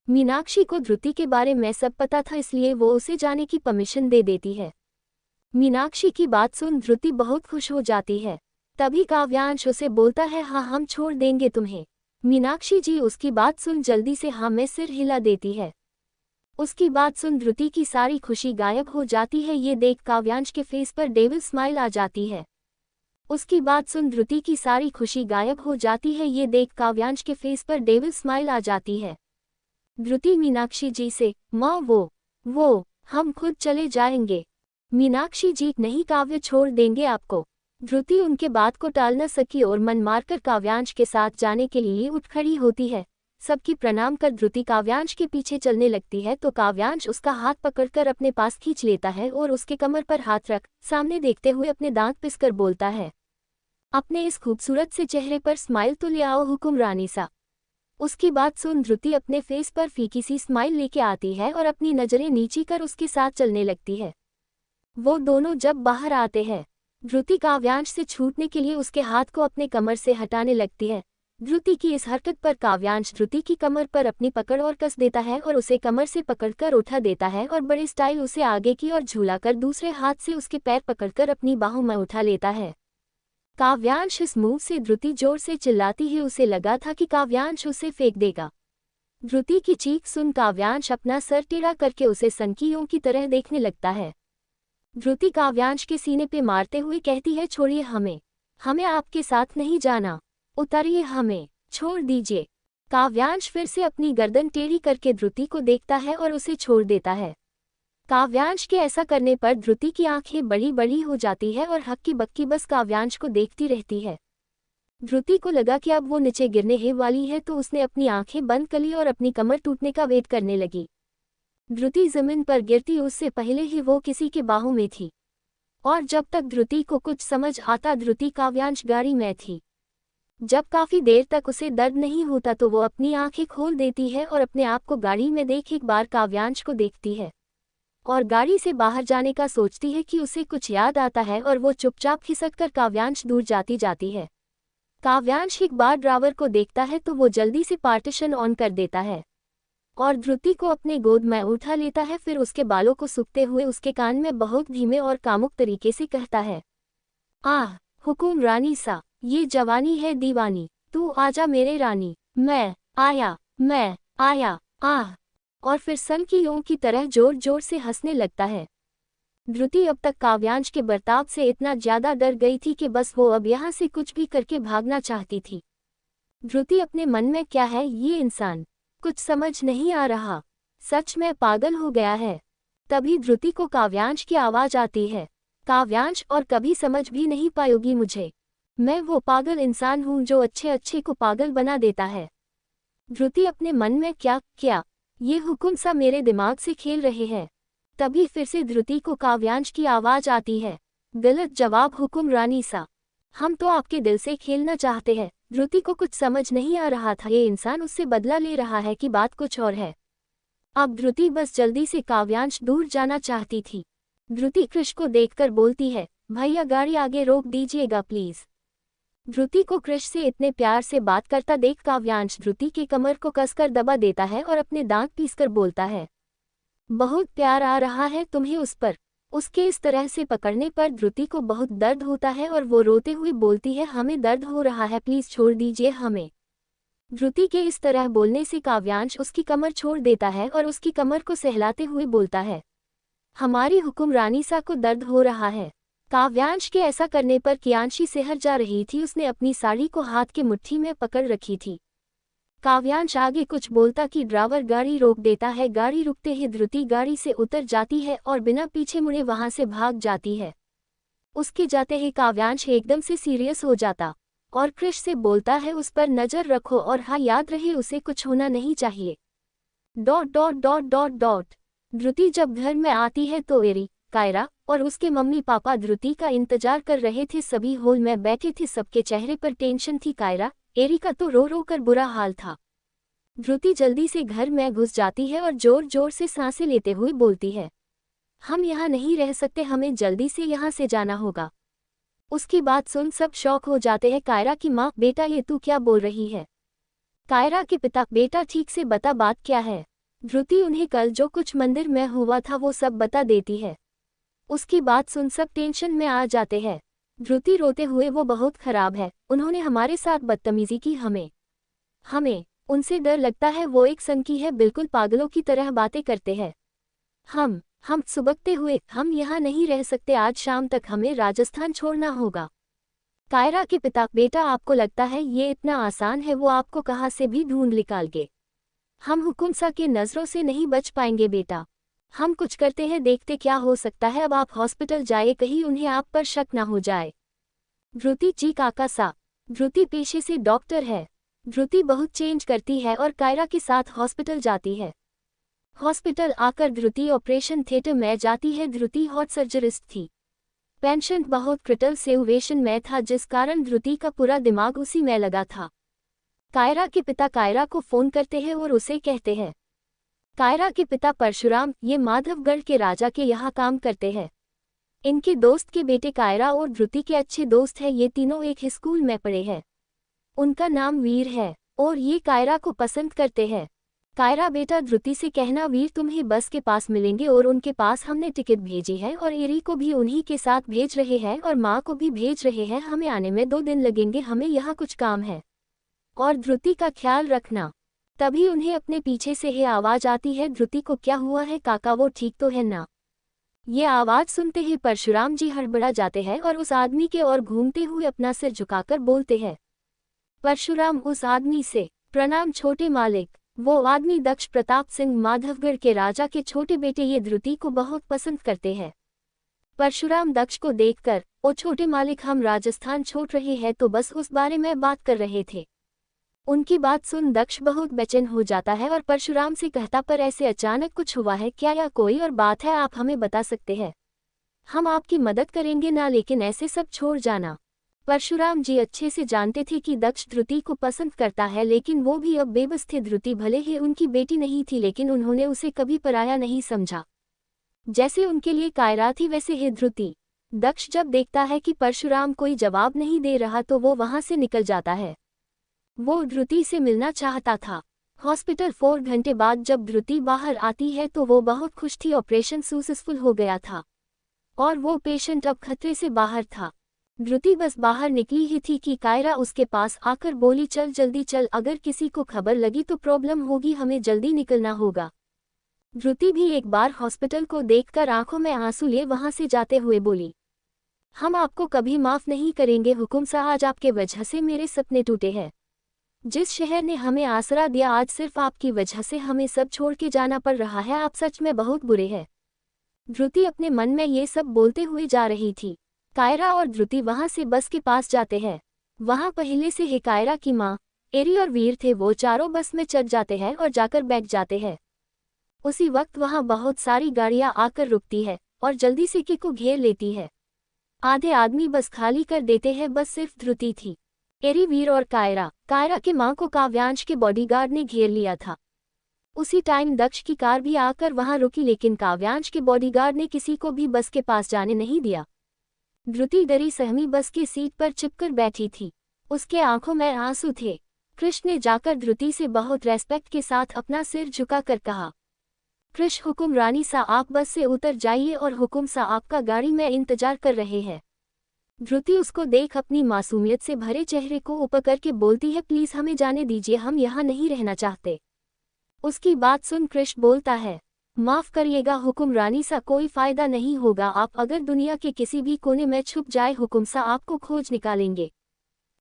मीनाक्षी को ध्रुति के बारे में सब पता था इसलिए वो उसे जाने की परमिशन दे देती है। मीनाक्षी की बात सुन ध्रुति बहुत खुश हो जाती है। तभी काव्यांश उसे बोलता है, हाँ हम छोड़ देंगे तुम्हें। मीनाक्षी जी उसकी बात सुन जल्दी से हाँ में सिर हिला देती है। उसकी बात सुन ध्रुति की सारी खुशी गायब हो जाती है। ये देख काव्यांश के फेस पर डेविल स्माइल आ जाती है। उसकी बात सुन ध्रुति की सारी खुशी गायब हो जाती है। ये देख काव्यांश के फेस पर डेविल स्माइल आ जाती है। ध्रुति मीनाक्षी जी से, माँ वो हम खुद चले जाएंगे। मीनाक्षी जी, नहीं काव्य छोड़ देंगे आपको। ध्रुति उनके बात को टाल न सकी और मन मारकर काव्यांश के साथ जाने के लिए उठ खड़ी होती है। सबकी प्रणाम कर ध्रुति काव्यांश के पीछे चलने लगती है तो काव्यांश उसका हाथ पकड़कर अपने पास खींच लेता है और उसके कमर पर हाथ रख सामने देखते हुए अपने दांत पिसकर बोलता है, अपने इस खूबसूरत से चेहरे पर स्माइल तो ले आओ हुकुम रानी सा। उसकी बात सुन ध्रुति अपने फेस पर फीकी सी स्माइल लेके आती है और अपनी नजरें नीची कर उसके साथ चलने लगती है। वो दोनों जब बाहर आते हैं, ध्रुति काव्यांश से छूटने के लिए उसके हाथ को अपने कमर से हटाने लगती है। ध्रुति की इस हरकत पर काव्यांश ध्रुति की कमर पर अपनी पकड़ और कस देता है और उसे कमर से पकड़कर उठा देता है और बड़े स्टाइल उसे आगे की ओर झूलाकर दूसरे हाथ से उसके पैर पकड़कर अपनी बाहों में उठा लेता है। काव्यांश इस मूव से ध्रुति जोर से चिल्लाती है, उसे लगा था कि काव्यांश उसे फेंक देगा। ध्रुति की चीख सुन काव्यांश अपना सर टेढ़ा करके उसे सनकियों की तरह देखने लगता है। ध्रुति काव्यांश के सीने पे मारते हुए कहती है, छोड़िए हमें आपके साथ नहीं जाना, उतारिए हमें, छोड़ दीजिए। काव्यांश फिर से अपनी गर्दन टेढ़ी करके ध्रुति को देखता है और उसे छोड़ देता है। काव्यांश के ऐसा करने पर ध्रुति की आंखें बड़ी बड़ी हो जाती है और हक्की बक्की बस काव्यांश को देखती रहती है। ध्रुति को लगा कि अब वो नीचे गिरने ही वाली है, तो उसने अपनी आंखें बंद कर ली और अपनी कमर टूटने का वेट करने लगी। ध्रुति जमीन पर गिरती उससे पहले ही वो किसी के बाहों में थी, और जब तक ध्रुति को कुछ समझ आता ध्रुति काव्यांश गाड़ी में थी। जब काफी देर तक उसे दर्द नहीं होता तो वो अपनी आंखें खोल देती है और अपने आप को गाड़ी में देख एक बार काव्यांश को देखती है और गाड़ी से बाहर जाने का सोचती है कि उसे कुछ याद आता है और वो चुपचाप खिसककर काव्यांश दूर जाती है। काव्यांश एक बार ड्राइवर को देखता है तो वो जल्दी से पार्टीशन ऑन कर देता है और ध्रुति को अपने गोद में उठा लेता है। फिर उसके बालों को सूखते हुए उसके कान में बहुत धीमे और कामुक तरीके से कहता है, आह हुकुम रानी सा, ये जवानी है दीवानी, तू आजा मेरे रानी, मैं आया, आह। और फिर सनकियों की तरह जोर जोर से हंसने लगता है। ध्रुति अब तक काव्यांश के बर्ताव से इतना ज्यादा डर गई थी कि बस वो अब यहाँ से कुछ भी करके भागना चाहती थी। ध्रुति अपने मन में, क्या है ये इंसान, कुछ समझ नहीं आ रहा, सच में पागल हो गया है। तभी ध्रुति को काव्यांश की आवाज आती है, काव्यांश, और कभी समझ भी नहीं पाओगी मुझे, मैं वो पागल इंसान हूँ जो अच्छे को पागल बना देता है। ध्रुति अपने मन में, क्या ये हुकुम सा मेरे दिमाग से खेल रहे हैं। तभी फिर से ध्रुति को काव्यांश की आवाज आती है, गलत जवाब हुकुम रानी सा, हम तो आपके दिल से खेलना चाहते हैं। ध्रुति को कुछ समझ नहीं आ रहा था, ये इंसान उससे बदला ले रहा है कि बात कुछ और है। अब ध्रुति बस जल्दी से काव्यांश दूर जाना चाहती थी। ध्रुति कृष को देखकर बोलती है, भैया गाड़ी आगे रोक दीजिएगा प्लीज। ध्रुति को कृष से इतने प्यार से बात करता देख काव्यांश ध्रुति के कमर को कसकर दबा देता है और अपने दांत पीसकर बोलता है, बहुत प्यार आ रहा है तुम्हें उस पर। उसके इस तरह से पकड़ने पर ध्रुति को बहुत दर्द होता है और वो रोते हुए बोलती है, हमें दर्द हो रहा है, प्लीज छोड़ दीजिए हमें। ध्रुति के इस तरह बोलने से काव्यांश उसकी कमर छोड़ देता है और उसकी कमर को सहलाते हुए बोलता है, हमारी हुकुम रानी सा को दर्द हो रहा है। काव्यांश के ऐसा करने पर कियांशी सिहर जा रही थी, उसने अपनी साड़ी को हाथ की मुट्ठी में पकड़ रखी थी। काव्यांश आगे कुछ बोलता कि ड्राइवर गाड़ी रोक देता है। गाड़ी रुकते ही ध्रुति गाड़ी से उतर जाती है और बिना पीछे मुड़े वहां से भाग जाती है। उसके जाते ही काव्यांश एकदम से सीरियस हो जाता और कृष से बोलता है, उस पर नजर रखो और हाँ याद रहे उसे कुछ होना नहीं चाहिए। ... ध्रुति जब घर में आती है तो एरी, कायरा और उसके मम्मी पापा ध्रुति का इंतजार कर रहे थे। सभी हॉल में बैठे थे, सबके चेहरे पर टेंशन थी। कायरा, एरी का तो रो रो कर बुरा हाल था। ध्रुति जल्दी से घर में घुस जाती है और जोर जोर से सांसें लेते हुए बोलती है, हम यहाँ नहीं रह सकते, हमें जल्दी से यहाँ से जाना होगा। उसकी बात सुन सब शॉक हो जाते हैं। कायरा की माँ, बेटा ये तू क्या बोल रही है? कायरा के पिता, बेटा ठीक से बता बात क्या है। ध्रुति उन्हें कल जो कुछ मंदिर में हुआ था वो सब बता देती है। उसकी बात सुन सब टेंशन में आ जाते हैं। ध्रुति रोते हुए, वो बहुत खराब है, उन्होंने हमारे साथ बदतमीजी की, हमें उनसे डर लगता है, वो एक संकी है, बिल्कुल पागलों की तरह बातें करते हैं। हम सुबकते हुए, हम यहाँ नहीं रह सकते, आज शाम तक हमें राजस्थान छोड़ना होगा। कायरा के पिता, बेटा आपको लगता है ये इतना आसान है, वो आपको कहाँ से भी ढूंढ निकालेंगे। हम हुकुमसा के नजरों से नहीं बच पाएंगे बेटा, हम कुछ करते हैं, देखते क्या हो सकता है। अब आप हॉस्पिटल जाए, कहीं उन्हें आप पर शक न हो जाए। ध्रुति, जी काका सा। ध्रुति पेशे से डॉक्टर है। ध्रुति बहुत चेंज करती है और कायरा के साथ हॉस्पिटल जाती है। हॉस्पिटल आकर ध्रुति ऑपरेशन थिएटर में जाती है। ध्रुति हार्ट सर्जरिस्ट थी। पेशेंट बहुत क्रिटिकल सिचुएशन में था, जिस कारण ध्रुति का पूरा दिमाग उसी में लगा था। कायरा के पिता कायरा को फोन करते हैं और उसे कहते हैं, कायरा के पिता परशुराम, ये माधवगढ़ के राजा के यहाँ काम करते हैं। इनके दोस्त के बेटे कायरा और धृति के अच्छे दोस्त हैं। ये तीनों एक ही स्कूल में पढ़े हैं। उनका नाम वीर है और ये कायरा को पसंद करते हैं। कायरा बेटा धृति से कहना, वीर तुम्हें बस के पास मिलेंगे और उनके पास हमने टिकट भेजी है और एरी को भी उन्हीं के साथ भेज रहे हैं और माँ को भी भेज रहे हैं। हमें आने में 2 दिन लगेंगे, हमें यहाँ कुछ काम है और धृति का ख्याल रखना। तभी उन्हें अपने पीछे से ये आवाज आती है, धृति को क्या हुआ है काका, वो ठीक तो है ना। ये आवाज सुनते ही परशुराम जी हड़बड़ा जाते हैं और उस आदमी के ओर घूमते हुए अपना सिर झुकाकर बोलते हैं। परशुराम उस आदमी से, प्रणाम छोटे मालिक। वो आदमी दक्ष प्रताप सिंह माधवगढ़ के राजा के छोटे बेटे ये धृति को बहुत पसंद करते हैं। परशुराम दक्ष को देखकर, ओ छोटे मालिक, हम राजस्थान छोड़ रहे हैं तो बस उस बारे में बात कर रहे थे। उनकी बात सुन दक्ष बहुत बेचैन हो जाता है और परशुराम से कहता, पर ऐसे अचानक कुछ हुआ है क्या या कोई और बात है, आप हमें बता सकते हैं। हम आपकी मदद करेंगे ना, लेकिन ऐसे सब छोड़ जाना। परशुराम जी अच्छे से जानते थे कि दक्ष धृति को पसंद करता है, लेकिन वो भी अब बेबस थे। धृति भले ही उनकी बेटी नहीं थी, लेकिन उन्होंने उसे कभी पराया नहीं समझा। जैसे उनके लिए कायरा थी वैसे ही धृति। दक्ष जब देखता है कि परशुराम कोई जवाब नहीं दे रहा तो वो वहां से निकल जाता है। वो धृति से मिलना चाहता था। हॉस्पिटल 4 घंटे बाद जब धृति बाहर आती है तो वो बहुत खुश थी। ऑपरेशन सक्सेसफुल हो गया था और वो पेशेंट अब खतरे से बाहर था। धृति बस बाहर निकली ही थी कि कायरा उसके पास आकर बोली, चल जल्दी चल, अगर किसी को खबर लगी तो प्रॉब्लम होगी, हमें जल्दी निकलना होगा। धृति भी एक बार हॉस्पिटल को देखकर आंखों में आंसू लिए वहां से जाते हुए बोली, हम आपको कभी माफ नहीं करेंगे हुकुम सा, आज आपके वजह से मेरे सपने टूटे हैं। जिस शहर ने हमें आसरा दिया, आज सिर्फ आपकी वजह से हमें सब छोड़ के जाना पड़ रहा है। आप सच में बहुत बुरे हैं। धृति अपने मन में ये सब बोलते हुए जा रही थी। कायरा और धृति वहां से बस के पास जाते हैं। वहां पहले से ही कायरा की माँ, एरी और वीर थे। वो चारों बस में चढ़ जाते हैं और जाकर बैठ जाते हैं। उसी वक्त वहां बहुत सारी गाड़ियां आकर रुकती है और जल्दी से की को घेर लेती है। आधे आदमी बस खाली कर देते हैं। बस सिर्फ धृति थी, एरी, वीर और कायरा की मां को काव्यांश के बॉडीगार्ड ने घेर लिया था। उसी टाइम दक्ष की कार भी आकर वहां रुकी, लेकिन काव्यांश के बॉडीगार्ड ने किसी को भी बस के पास जाने नहीं दिया। धृति डरी सहमी बस की सीट पर चिपकर बैठी थी। उसके आंखों में आंसू थे। कृष्ण ने जाकर धृति से बहुत रेस्पेक्ट के साथ अपना सिर झुकाकर कहा, कृष्ण, हुकुम रानी सा, आप बस से उतर जाइए और हुकुम सा, आपका गाड़ी में इंतजार कर रहे हैं। धृति उसको देख अपनी मासूमियत से भरे चेहरे को ऊपर करके बोलती है, प्लीज हमें जाने दीजिए, हम यहाँ नहीं रहना चाहते। उसकी बात सुन कृष्ण बोलता है, माफ करिएगा हुकुम रानी सा, कोई फायदा नहीं होगा। आप अगर दुनिया के किसी भी कोने में छुप जाए हुकुम सा, आपको खोज निकालेंगे।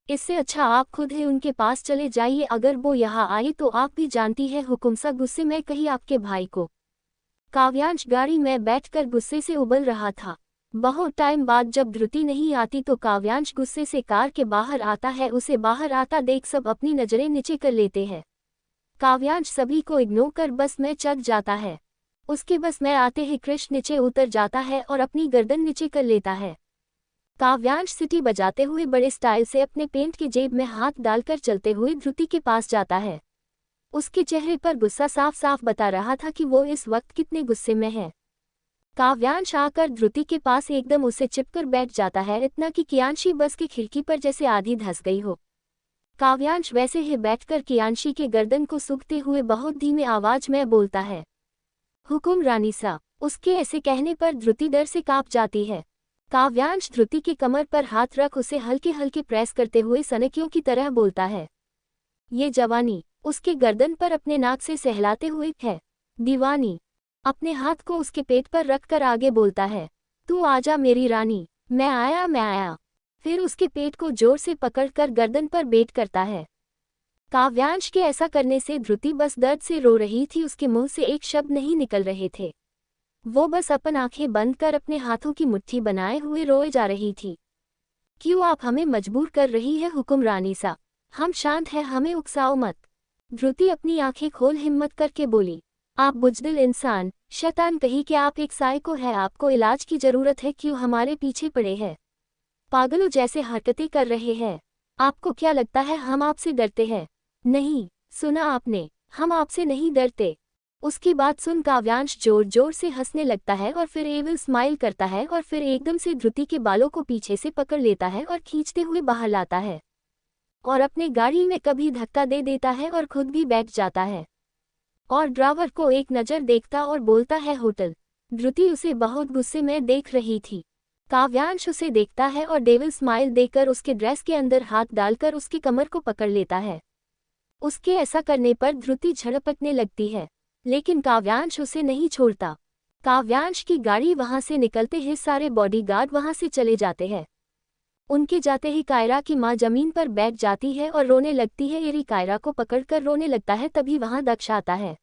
इससे अच्छा आप खुद ही उनके पास चले जाइए। अगर वो यहाँ आए तो आप भी जानती है हुकुम सा, गुस्से में कही आपके भाई को। काव्यांश गाड़ी में बैठकर गुस्से से उबल रहा था। बहुत टाइम बाद जब धृति नहीं आती तो काव्यांश गुस्से से कार के बाहर आता है। उसे बाहर आता देख सब अपनी नजरें नीचे कर लेते हैं। काव्यांश सभी को इग्नोर कर बस में चढ़ जाता है। उसके बस में आते ही कृष्ण नीचे उतर जाता है और अपनी गर्दन नीचे कर लेता है। काव्यांश सीटी बजाते हुए बड़े स्टाइल से अपने पेंट की जेब में हाथ डालकर चलते हुए धृति के पास जाता है। उसके चेहरे पर गुस्सा साफ साफ बता रहा था कि वो इस वक्त कितने गुस्से में है। काव्यांश आकर धृति के पास एकदम उसे चिपकर बैठ जाता है, इतना कि कियांशी बस की खिड़की पर जैसे आधी धंस गई हो। काव्यांश वैसे ही बैठकर कियांशी के गर्दन को सूखते हुए बहुत धीमे आवाज में बोलता है, हुकुम रानी सा। उसके ऐसे कहने पर धृति डर से कांप जाती है। काव्यांश धृति की कमर पर हाथ रख उसे हल्के हल्के प्रेस करते हुए सनकियों की तरह बोलता है, ये जवानी। उसके गर्दन पर अपने नाक से सहलाते हुए है, दीवानी। अपने हाथ को उसके पेट पर रखकर आगे बोलता है, तू आजा मेरी रानी, मैं आया। फिर उसके पेट को जोर से पकड़कर गर्दन पर बेट करता है। काव्यांश के ऐसा करने से धृति बस दर्द से रो रही थी। उसके मुंह से एक शब्द नहीं निकल रहे थे। वो बस अपन आंखें बंद कर अपने हाथों की मुट्ठी बनाए हुए रोए जा रही थी। क्यों आप हमें मजबूर कर रही है हुकुम रानी सा, हम शांत हैं, हमें उकसाओ मत। धृति अपनी आंखें खोल हिम्मत करके बोली, आप बुजदिल इंसान, शैतान कहीं कि आप एक साइको है, आपको इलाज की जरूरत है, क्यों हमारे पीछे पड़े हैं, पागलों जैसे हरकतें कर रहे हैं। आपको क्या लगता है हम आपसे डरते हैं? नहीं, सुना आपने, हम आपसे नहीं डरते। उसकी बात सुन काव्यांश जोर जोर से हंसने लगता है और फिर एविल स्माइल करता है और फिर एकदम से धृति के बालों को पीछे से पकड़ लेता है और खींचते हुए बाहर लाता है और अपने गाड़ी में कभी धक्का दे देता है और खुद भी बैठ जाता है और ड्राइवर को एक नज़र देखता और बोलता है होटल। धृति उसे बहुत गुस्से में देख रही थी। काव्यांश उसे देखता है और डेविल स्माइल देकर उसके ड्रेस के अंदर हाथ डालकर उसकी कमर को पकड़ लेता है। उसके ऐसा करने पर धृति झड़पटने लगती है, लेकिन काव्यांश उसे नहीं छोड़ता। काव्यांश की गाड़ी वहां से निकलते ही सारे बॉडीगार्ड वहां से चले जाते हैं। उनके जाते ही कायरा की मां जमीन पर बैठ जाती है और रोने लगती है। एरी कायरा को पकड़कर रोने लगता है, तभी वहां दक्ष आता है।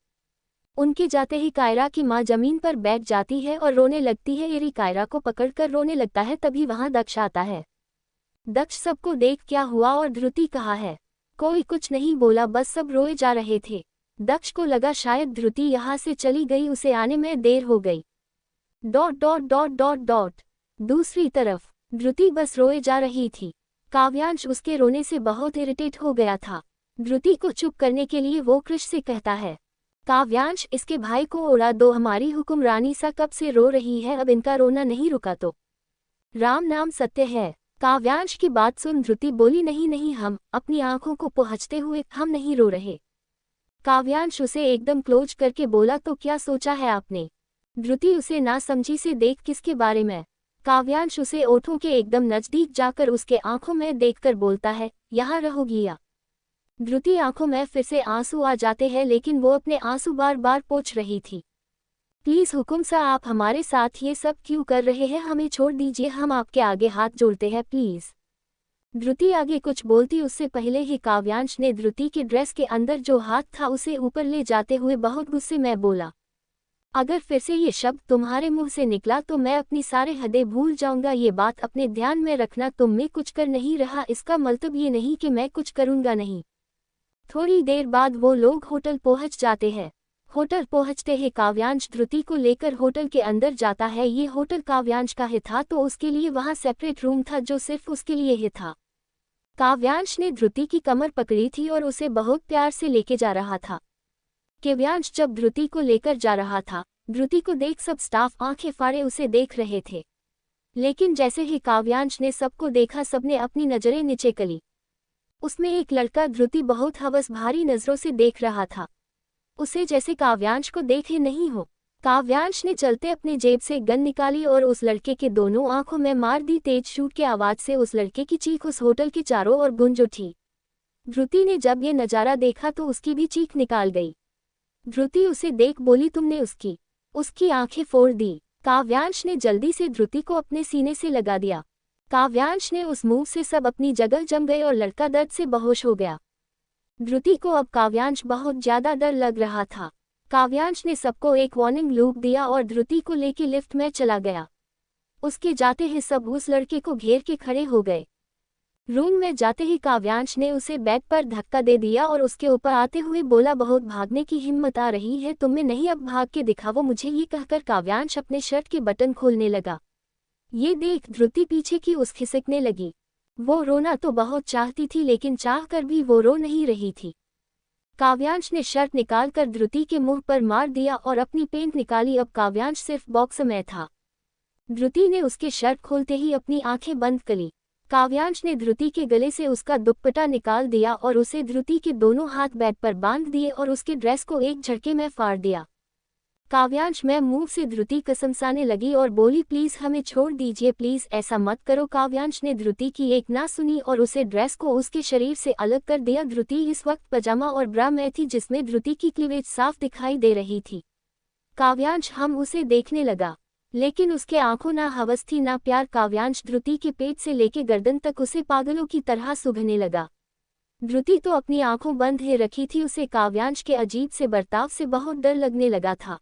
उनके जाते ही कायरा की मां जमीन पर बैठ जाती है और रोने लगती है। एरी कायरा को पकड़कर रोने लगता है, तभी वहां दक्ष आता है। दक्ष सबको देख क्या हुआ और धृति कहाँ है? कोई कुछ नहीं बोला, बस सब रोए जा रहे थे। दक्ष को लगा शायद धृति यहाँ से चली गई, उसे आने में देर हो गई। ... दूसरी तरफ धृति बस रोए जा रही थी। काव्यांश उसके रोने से बहुत इरिटेट हो गया था। धृति को चुप करने के लिए वो कृष से कहता है, काव्यांश इसके भाई को उड़ा दो, हमारी हुक्मरानी सा कब से रो रही है, अब इनका रोना नहीं रुका तो राम नाम सत्य है। काव्यांश की बात सुन धृति बोली, नहीं नहीं, हम अपनी आंखों को पोंछते हुए, हम नहीं रो रहे। काव्यांश उसे एकदम क्लोज करके बोला, तो क्या सोचा है आपने? धृति उसे ना समझी से देख, किसके बारे में? काव्यांश उसे ओठों के एकदम नजदीक जाकर उसके आंखों में देखकर बोलता है, यहाँ रहोगी या? धृति आंखों में फिर से आंसू आ जाते हैं, लेकिन वो अपने आंसू बार बार पोंछ रही थी। प्लीज हुकुम सा, आप हमारे साथ ये सब क्यों कर रहे हैं? हमें छोड़ दीजिए, हम आपके आगे हाथ जोड़ते हैं, प्लीज। धृति आगे कुछ बोलती उससे पहले ही काव्यांश ने धृति के ड्रेस के अंदर जो हाथ था उसे ऊपर ले जाते हुए बहुत गुस्से में बोला, अगर फिर से ये शब्द तुम्हारे मुंह से निकला तो मैं अपनी सारे हदें भूल जाऊंगा। ये बात अपने ध्यान में रखना, तुम में कुछ कर नहीं रहा, इसका मतलब ये नहीं कि मैं कुछ करूंगा नहीं। थोड़ी देर बाद वो लोग होटल पहुंच जाते हैं। होटल पहुंचते ही काव्यांश धृति को लेकर होटल के अंदर जाता है। ये होटल काव्यांश का ही था, तो उसके लिए वहां सेपरेट रूम था जो सिर्फ उसके लिए ही था। काव्यांश ने धृति की कमर पकड़ी थी और उसे बहुत प्यार से लेके जा रहा था। काव्यांश जब धृति को लेकर जा रहा था, धृति को देख सब स्टाफ आंखें फाड़े उसे देख रहे थे, लेकिन जैसे ही काव्यांश ने सबको देखा, सबने अपनी नजरें नीचे करी। उसमें एक लड़का धृति बहुत हवस भारी नजरों से देख रहा था, उसे जैसे काव्यांश को देखे नहीं हो। काव्यांश ने चलते अपने जेब से गन निकाली और उस लड़के के दोनों आंखों में मार दी। तेज शूट के आवाज से उस लड़के की चीख उस होटल के चारों ओर गूंज उठी। धृति ने जब ये नजारा देखा तो उसकी भी चीख निकाल गई। धृति उसे देख बोली, तुमने उसकी आंखें फोड़ दी। काव्यांश ने जल्दी से धृति को अपने सीने से लगा दिया। काव्यांश ने उस मूव से सब अपनी जगह जम गए और लड़का दर्द से बेहोश हो गया। धृति को अब काव्यांश बहुत ज्यादा डर लग रहा था। काव्यांश ने सबको एक वार्निंग लूक दिया और धृति को लेके लिफ्ट में चला गया। उसके जाते ही सब उस लड़के को घेर के खड़े हो गए। रूम में जाते ही काव्यांश ने उसे बेड पर धक्का दे दिया और उसके ऊपर आते हुए बोला, बहुत भागने की हिम्मत आ रही है तुम्हें, नहीं अब भाग के दिखाओ मुझे। ये कहकर काव्यांश अपने शर्ट के बटन खोलने लगा। ये देख धृति पीछे की उस खिसकने लगी। वो रोना तो बहुत चाहती थी, लेकिन चाहकर भी वो रो नहीं रही थी। काव्यांश ने शर्ट निकालकर धृति के मुंह पर मार दिया और अपनी पेंट निकाली। अब काव्यांश सिर्फ बॉक्स में था। धृति ने उसके शर्ट खोलते ही अपनी आंखें बंद करी। काव्यांश ने धृति के गले से उसका दुपट्टा निकाल दिया और उसे धृति के दोनों हाथ बेड पर बांध दिए और उसके ड्रेस को एक झटके में फाड़ दिया। काव्यांश में मुंह से धृति कसमसाने लगी और बोली, प्लीज हमें छोड़ दीजिए, प्लीज ऐसा मत करो। काव्यांश ने धृति की एक ना सुनी और उसे ड्रेस को उसके शरीर से अलग कर दिया। धृति इस वक्त पजामा और ब्रा में थी, जिसमें धृति की क्लीवेज साफ दिखाई दे रही थी। काव्यांश हम उसे देखने लगा, लेकिन उसके आंखों ना हवस थी ना प्यार। काव्यांश धृति के पेट से लेके गर्दन तक उसे पागलों की तरह सूंघने लगा। धृति तो अपनी आंखों बंद ही रखी थी। उसे काव्यांश के अजीब से बर्ताव से बहुत डर लगने लगा था।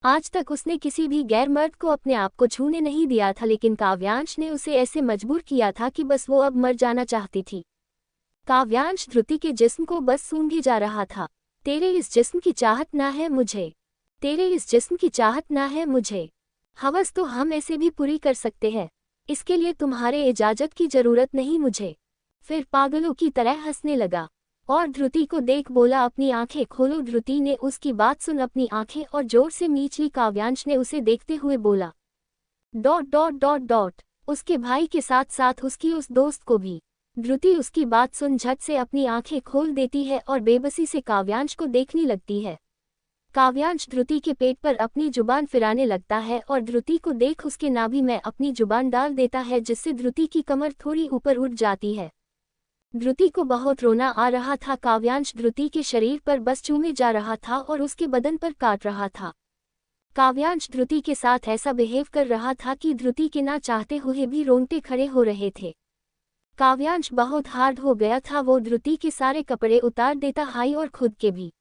आज तक उसने किसी भी गैर मर्द को अपने आप को छूने नहीं दिया था, लेकिन काव्यांश ने उसे ऐसे मजबूर किया था कि बस वो अब मर जाना चाहती थी। काव्यांश धृति के जिस्म को बस सूंघे जा रहा था। तेरे इस जिस्म की चाहत ना है मुझे, तेरे इस जिस्म की चाहत ना है मुझे। हवस तो हम ऐसे भी पूरी कर सकते हैं, इसके लिए तुम्हारे इजाजत की जरूरत नहीं मुझे। फिर पागलों की तरह हंसने लगा और धृति को देख बोला अपनी आंखें खोलो। धृति ने उसकी बात सुन अपनी आंखें और जोर से मीच ली। काव्यांश ने उसे देखते हुए बोला डॉट डॉट डॉट डॉट, उसके भाई के साथ साथ उसकी उस दोस्त को भी। धृति उसकी बात सुन झट से अपनी आंखें खोल देती है और बेबसी से काव्यांश को देखने लगती है। काव्यांश धृति के पेट पर अपनी जुबान फिराने लगता है और धृति को देख उसके नाभि में अपनी जुबान डाल देता है, जिससे धृति की कमर थोड़ी ऊपर उठ जाती है। धृति को बहुत रोना आ रहा था। काव्यांश धृति के शरीर पर बस चूमे जा रहा था और उसके बदन पर काट रहा था। काव्यांश धृति के साथ ऐसा बिहेव कर रहा था कि धृति के ना चाहते हुए भी रोंगटे खड़े हो रहे थे। काव्यांश बहुत हार्ड हो गया था। वो धृति के सारे कपड़े उतार देता हाई और खुद के भी,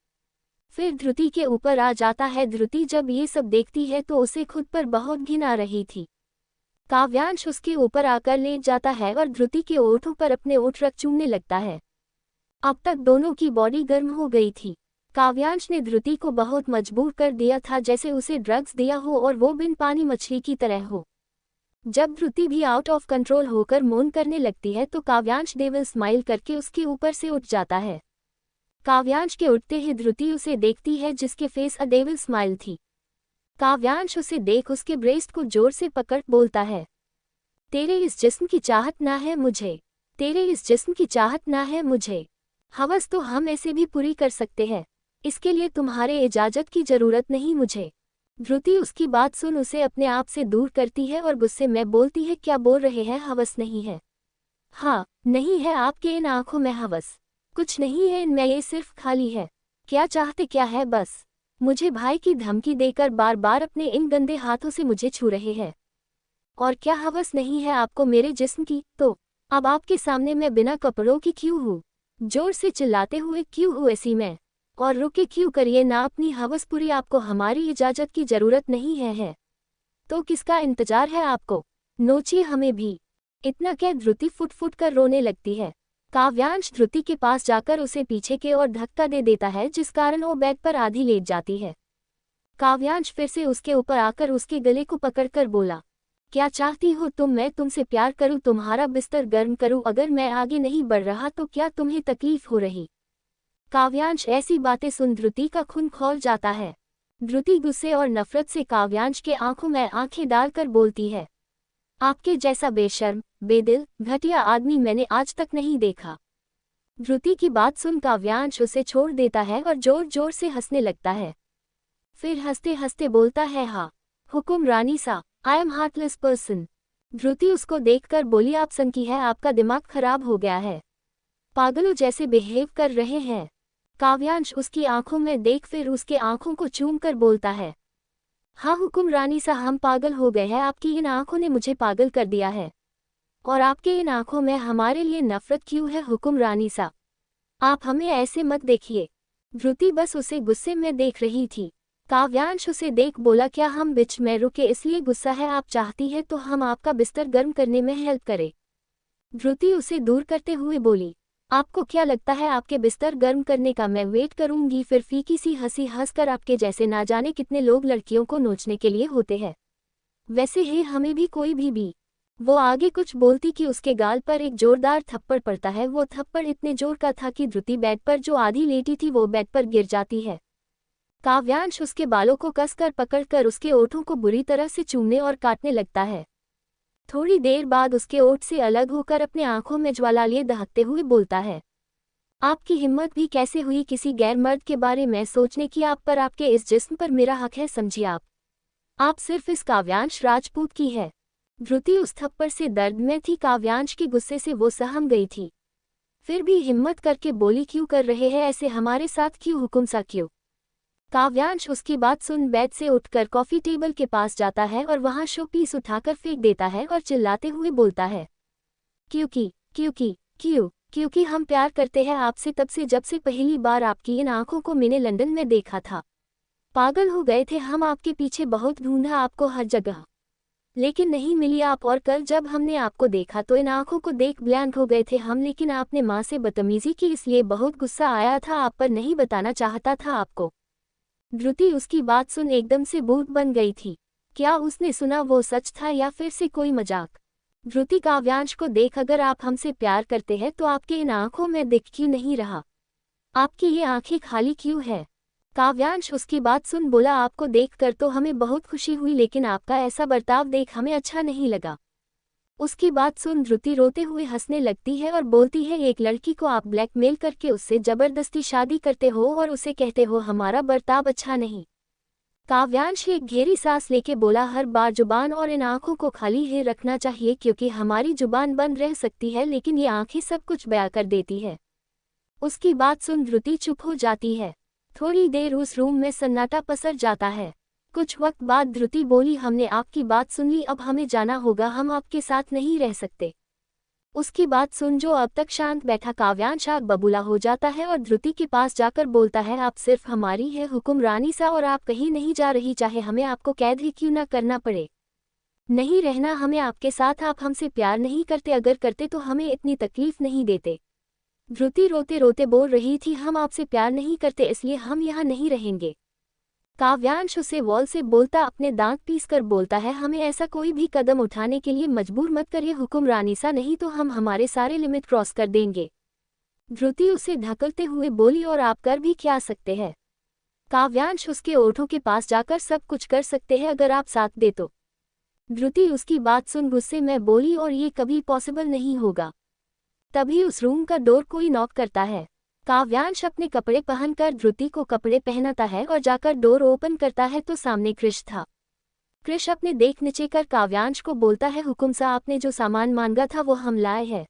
फिर धृति के ऊपर आ जाता है। धृति जब ये सब देखती है तो उसे खुद पर बहुत घिन आ रही थी। काव्यांश उसके ऊपर आकर लेट जाता है और धृति के ओठों पर अपने ओठ रख चूमने लगता है। अब तक दोनों की बॉडी गर्म हो गई थी। काव्यांश ने धृति को बहुत मजबूर कर दिया था, जैसे उसे ड्रग्स दिया हो और वो बिन पानी मछली की तरह हो। जब धृति भी आउट ऑफ कंट्रोल होकर मौन करने लगती है तो काव्यांश डेविल स्माइल करके उसके ऊपर से उठ जाता है। काव्यांश के उठते ही धृति उसे देखती है, जिसके फेस अ डेविल स्माइल थी। काव्यांश उसे देख उसके ब्रेस्ट को जोर से पकड़ बोलता है तेरे इस जिस्म की चाहत ना है मुझे, तेरे इस जिस्म की चाहत ना है मुझे। हवस तो हम ऐसे भी पूरी कर सकते हैं, इसके लिए तुम्हारे इजाजत की जरूरत नहीं मुझे। धृति उसकी बात सुन उसे अपने आप से दूर करती है और गुस्से में बोलती है क्या बोल रहे हैं, हवस नहीं है। हाँ नहीं है, आपके इन आंखों में हवस कुछ नहीं है, इनमें ये सिर्फ खाली है। क्या चाहते क्या है, बस मुझे भाई की धमकी देकर बार बार अपने इन गंदे हाथों से मुझे छू रहे हैं। और क्या हवस नहीं है आपको मेरे जिस्म की? तो अब आपके सामने मैं बिना कपड़ों की क्यों हूँ? जोर से चिल्लाते हुए क्यों हूँ ऐसी मैं? और रुके क्यों करिए ना अपनी हवस पूरी, आपको हमारी इजाजत की जरूरत नहीं है। तो किसका इंतजार है आपको? नोचिए हमें भी। इतना कह धृति फुट फुट कर रोने लगती है। काव्यांश धृति के पास जाकर उसे पीछे के ओर धक्का दे देता है, जिस कारण वो बेड पर आधी लेट जाती है। काव्यांश फिर से उसके ऊपर आकर उसके गले को पकड़कर बोला क्या चाहती हो तुम? मैं तुमसे प्यार करूं, तुम्हारा बिस्तर गर्म करूं, अगर मैं आगे नहीं बढ़ रहा तो क्या तुम्हें तकलीफ हो रही? काव्यांश ऐसी बातें सुन धृति का खून खौल जाता है। धृति गुस्से और नफरत से काव्यांश के आंखों में आंखें डालकर बोलती है आपके जैसा बेशर्म, बेदिल, घटिया आदमी मैंने आज तक नहीं देखा। धृति की बात सुन काव्यांश उसे छोड़ देता है और जोर जोर से हंसने लगता है। फिर हंसते हंसते बोलता है हाँ हुकुम रानी सा, आई एम हार्टलेस पर्सन। धृति उसको देखकर बोली आप संकी है, आपका दिमाग खराब हो गया है, पागलों जैसे बिहेव कर रहे हैं। काव्यांश उसकी आंखों में देख फिर उसके आंखों को चूम कर बोलता है हाँ हुकुम रानी सा, हम पागल हो गए हैं, आपकी इन आंखों ने मुझे पागल कर दिया है। और आपके इन आंखों में हमारे लिए नफरत क्यों है हुकुम रानी सा? आप हमें ऐसे मत देखिए। धृति बस उसे गुस्से में देख रही थी। काव्यांश उसे देख बोला क्या हम बीच में रुके इसलिए गुस्सा है? आप चाहती है तो हम आपका बिस्तर गर्म करने में हेल्प करें। धृति उसे दूर करते हुए बोली आपको क्या लगता है आपके बिस्तर गर्म करने का मैं वेट करूंगी? फिर फीकी सी हंसी हंसकर आपके जैसे ना जाने कितने लोग लड़कियों को नोचने के लिए होते हैं, वैसे ही हमें भी कोई भी। वो आगे कुछ बोलती कि उसके गाल पर एक जोरदार थप्पड़ पड़ता है। वो थप्पड़ इतने जोर का था कि धृति बेड पर जो आधी लेटी थी वो बेड पर गिर जाती है। काव्यांश उसके बालों को कसकर पकड़कर उसके ओठों को बुरी तरह से चूमने और काटने लगता है। थोड़ी देर बाद उसके ओठ से अलग होकर अपने आंखों में ज्वाला लिए दहकते हुए बोलता है आपकी हिम्मत भी कैसे हुई किसी गैर मर्द के बारे में सोचने की? आप पर, आपके इस जिस्म पर मेरा हक है, समझिए आप सिर्फ इस काव्यांश राजपूत की है। धृति उस थप्पड़ से दर्द में थी, काव्यांश के गुस्से से वो सहम गई थी। फिर भी हिम्मत करके बोली क्यों कर रहे हैं ऐसे हमारे साथ, क्यों हुकुम सा क्यों? काव्यांश उसकी बात सुन बेड से उठकर कॉफी टेबल के पास जाता है और वहां शो पीस उठाकर फेंक देता है और चिल्लाते हुए बोलता है क्योंकि हम प्यार करते हैं आपसे तब से जब से पहली बार आपकी इन आंखों को मैंने लंदन में देखा था। पागल हो गए थे हम, आपके पीछे बहुत ढूंढा आपको हर जगह, लेकिन नहीं मिली आप। और कल जब हमने आपको देखा तो इन आंखों को देख ब्लैंक हो गए थे हम, लेकिन आपने माँ से बदतमीजी की इसलिए बहुत गुस्सा आया था आप पर, नहीं बताना चाहता था आपको। धृति उसकी बात सुन एकदम से बूढ़ बन गई थी। क्या उसने सुना वो सच था या फिर से कोई मजाक? धृति काव्यांश को देख अगर आप हमसे प्यार करते हैं तो आपके इन आंखों में दिख क्यों नहीं रहा? आपकी ये आंखें खाली क्यों है? काव्यांश उसकी बात सुन बोला, आपको देखकर तो हमें बहुत खुशी हुई, लेकिन आपका ऐसा बर्ताव देख हमें अच्छा नहीं लगा। उसकी बात सुन धृति रोते हुए हंसने लगती है और बोलती है, एक लड़की को आप ब्लैकमेल करके उससे जबरदस्ती शादी करते हो और उसे कहते हो हमारा बर्ताव अच्छा नहीं। काव्यांश एक गहरी सांस लेके बोला, हर बार जुबान और इन आंखों को खाली ही रखना चाहिए, क्योंकि हमारी जुबान बंद रह सकती है लेकिन ये आंखें सब कुछ बयां कर देती है। उसकी बात सुन धृति चुप हो जाती है। थोड़ी देर उस रूम में सन्नाटा पसर जाता है। कुछ वक्त बाद धृति बोली, हमने आपकी बात सुन ली, अब हमें जाना होगा, हम आपके साथ नहीं रह सकते। उसकी बात सुन जो अब तक शांत बैठा काव्यांश आग बबूला हो जाता है और धृति के पास जाकर बोलता है, आप सिर्फ हमारी है हुक्मरानी सा और आप कहीं नहीं जा रही, चाहे हमें आपको कैद ही क्यों न करना पड़े। नहीं रहना हमें आपके साथ, आप हमसे प्यार नहीं करते, अगर करते तो हमें इतनी तकलीफ नहीं देते। धृति रोते रोते बोल रही थी, हम आपसे प्यार नहीं करते इसलिए हम यहाँ नहीं रहेंगे। काव्यांश उसे वॉल से बोलता, अपने दांत पीसकर बोलता है, हमें ऐसा कोई भी कदम उठाने के लिए मजबूर मत करिए हुक्मरानी सा, नहीं तो हम हमारे सारे लिमिट क्रॉस कर देंगे। धृति उसे ढकलते हुए बोली, और आप कर भी क्या सकते हैं? काव्यांश उसके ओठों के पास जाकर सब कुछ कर सकते हैं अगर आप साथ दे तो। धृति उसकी बात सुन गुस्से में बोली, और ये कभी पॉसिबल नहीं होगा। तभी उस रूम का डोर कोई नॉक करता है। काव्यांश अपने कपड़े पहनकर धृति को कपड़े पहनाता है और जाकर डोर ओपन करता है तो सामने कृष था। कृष अपने देख नीचे कर काव्यांश को बोलता है, हुकुम सा आपने जो सामान मांगा था वो हम लाए हैं।